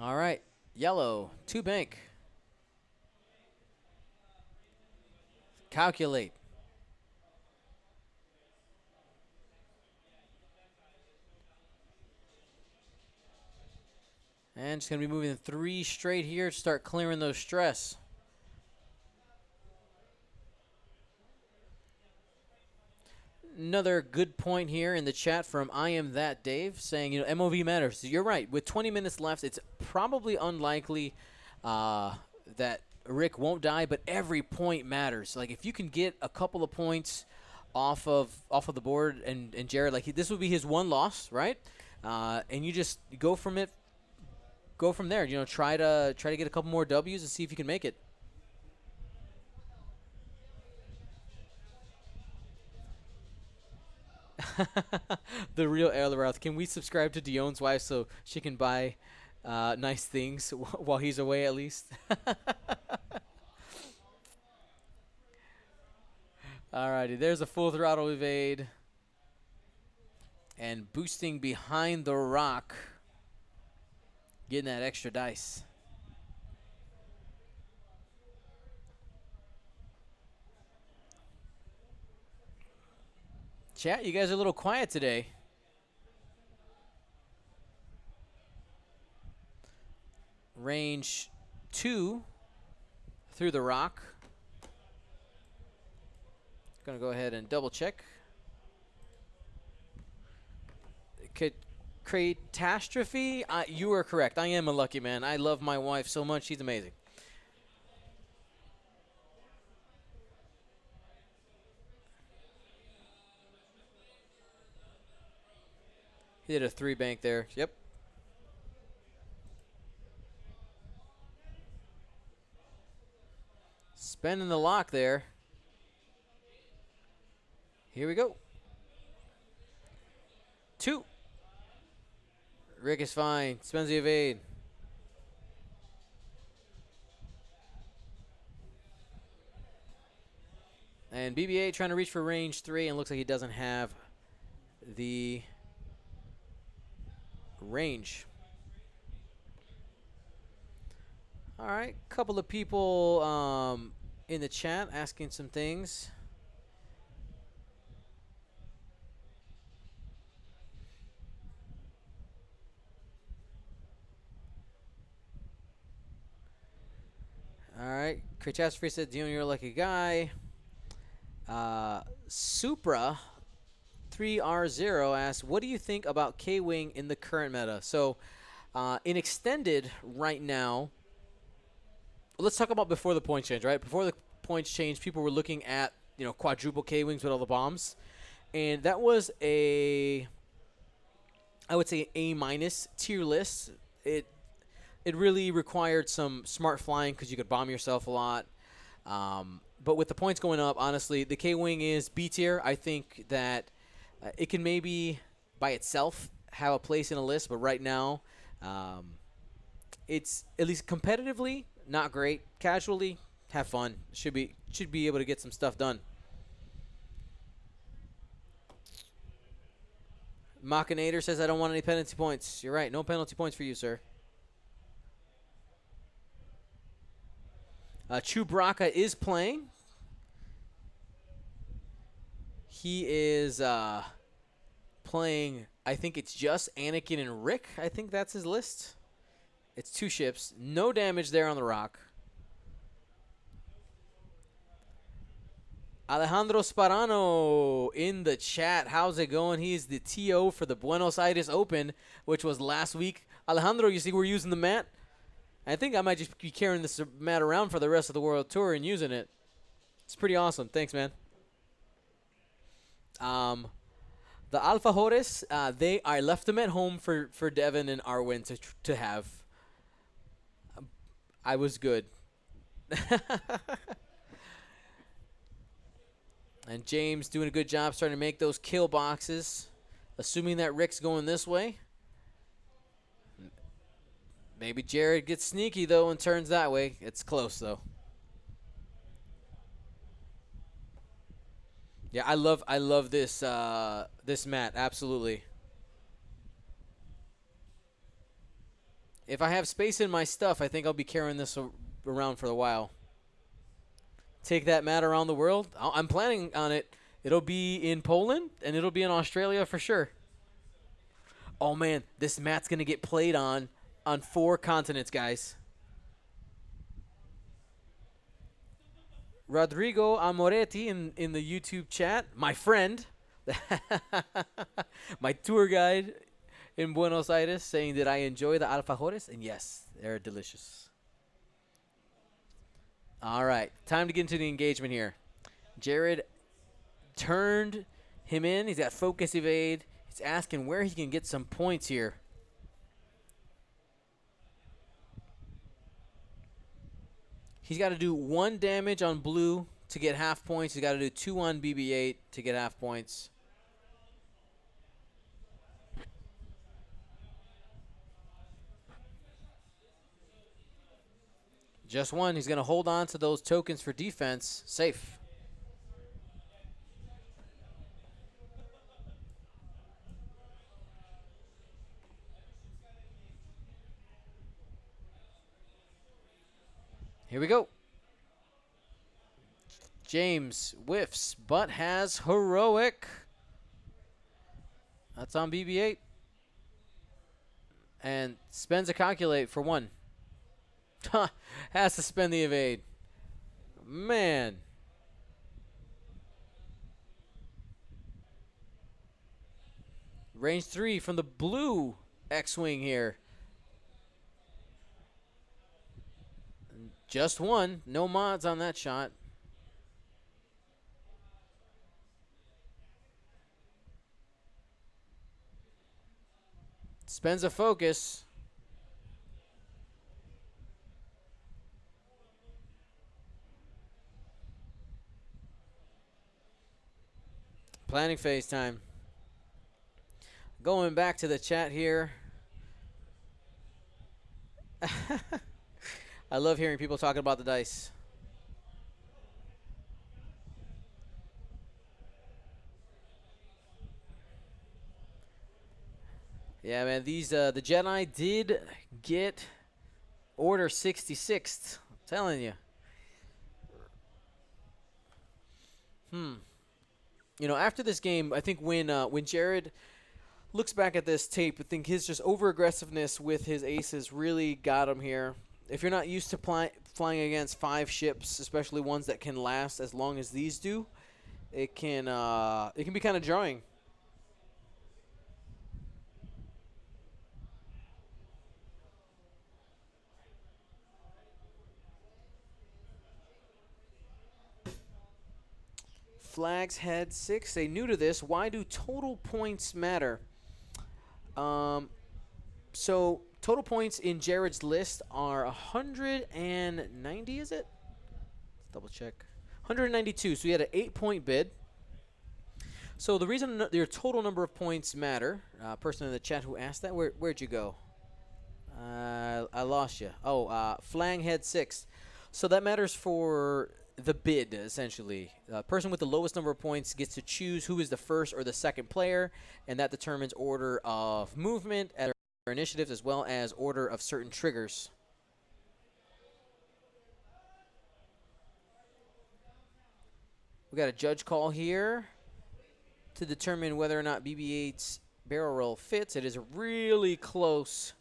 All right, yellow, 2 bank. Calculate. And just going to be moving 3 straight here to start clearing those stress. Another good point here in the chat from I Am That Dave saying, MOV matters. You're right. With 20 minutes left, it's probably unlikely that Rick won't die, but every point matters. Like, if you can get a couple of points off of the board, and Jared, like, this would be his one loss, right? And you just go from there. Try to get a couple more W's and see if you can make it. The real Aileroth. Can we subscribe to Dion's wife so she can buy nice things while he's away at least? Alrighty, there's a full throttle evade. And boosting behind the rock. Getting that extra dice. Chat, you guys are a little quiet today. Range 2 through the rock. Gonna go ahead and double check. Catastrophe? You are correct. I am a lucky man. I love my wife so much. She's amazing. He did a 3 bank there. Yep. Spending the lock there. Here we go. 2. Rick is fine. Spends the evade. And BB-8 trying to reach for range 3, and looks like he doesn't have the range. All right, couple of people in the chat asking some things. All right, Catastrophe said, Dion, you're a lucky guy. Supra 3R0 asks, what do you think about K-Wing in the current meta? So, in Extended right now, let's talk about before the points change, right? Before the points change, people were looking at, quadruple K-Wings with all the bombs. And that was I would say, A- tier list. It really required some smart flying because you could bomb yourself a lot. But with the points going up, honestly, the K-Wing is B tier. I think that it can maybe by itself have a place in a list, but right now, it's at least competitively not great. Casually, have fun. Should be able to get some stuff done. Machinator says, I don't want any penalty points. You're right. No penalty points for you, sir. Chewbacca is playing. He is playing, I think it's just Anakin and Rick. I think that's his list. It's 2 ships. No damage there on the rock. Alejandro Sparano in the chat. How's it going? He's the TO for the Buenos Aires Open, which was last week. Alejandro, you see we're using the mat? I think I might just be carrying this mat around for the rest of the World Tour and using it. It's pretty awesome. Thanks, man. The Alfajores, I left them at home for Devin and Arwen to have. I was good. And James doing a good job starting to make those kill boxes. Assuming that Rick's going this way. Maybe Jared gets sneaky, though, and turns that way. It's close, though. Yeah, I love this this mat, absolutely. If I have space in my stuff, I think I'll be carrying this around for a while. Take that mat around the world. I'm planning on it. It'll be in Poland, and it'll be in Australia for sure. Oh, man, this mat's going to get played on 4 continents, guys. Rodrigo Amoretti in the YouTube chat, my friend, my tour guide in Buenos Aires, saying that I enjoy the alfajores, and yes, they're delicious. All right, time to get into the engagement here. Jared turned him in. He's got focus evade. He's asking where he can get some points here. He's got to do 1 damage on blue to get half points. He's got to do 2 on BB-8 to get half points. Just 1. He's going to hold on to those tokens for defense. Safe. Here we go. James whiffs, but has heroic. That's on BB-8. And spends a calculate for 1. Has to spend the evade. Man. Range 3 from the blue X-Wing here. Just 1. No mods on that shot. Spends a focus. Planning phase time. Going back to the chat here. I love hearing people talking about the dice. Yeah, man, these the Jedi did get Order 66th. I'm telling you. You know, after this game, I think when Jared looks back at this tape, I think his just over-aggressiveness with his aces really got him here. If you're not used to flying against 5 ships, especially ones that can last as long as these do, it can be kind of jarring. Flags head 6. They new to this. Why do total points matter? So total points in Jared's list are 190, is it? Let's double check. 192. So he had an 8-point bid. So the reason your total number of points matter, person in the chat who asked that, where'd you go? I lost you. Oh, Flang head 6. So that matters for the bid, essentially. The person with the lowest number of points gets to choose who is the first or the second player, and that determines order of movement at their initiatives as well as order of certain triggers. We got a judge call here to determine whether or not BB-8's barrel roll fits. It is really close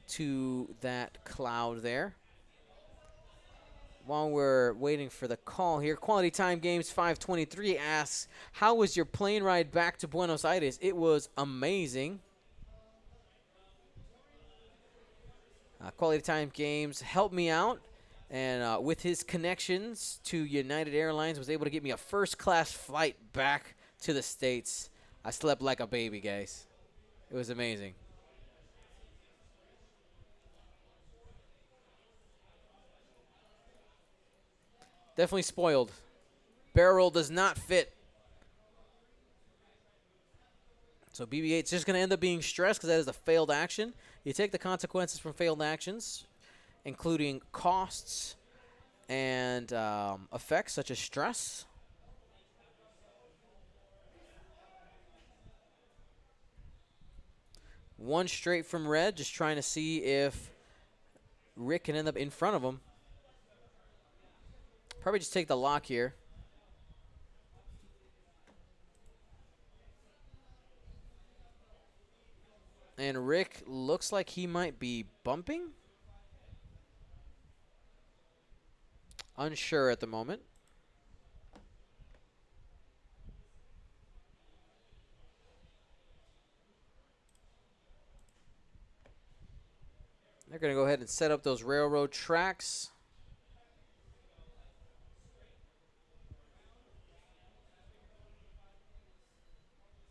to that cloud there. While we're waiting for the call here, Quality Time Games 523 asks, how was your plane ride back to Buenos Aires? It was amazing. Quality Time Games helped me out, and with his connections to United Airlines, was able to get me a first-class flight back to the States. I slept like a baby, guys. It was amazing. Definitely spoiled. Barrel roll does not fit. So BB-8's just going to end up being stressed because that is a failed action. You take the consequences from failed actions, including costs and effects such as stress. One straight from red, just trying to see if Rick can end up in front of him. Probably just take the lock here. And Rick looks like he might be bumping. Unsure at the moment. They're going to go ahead and set up those railroad tracks.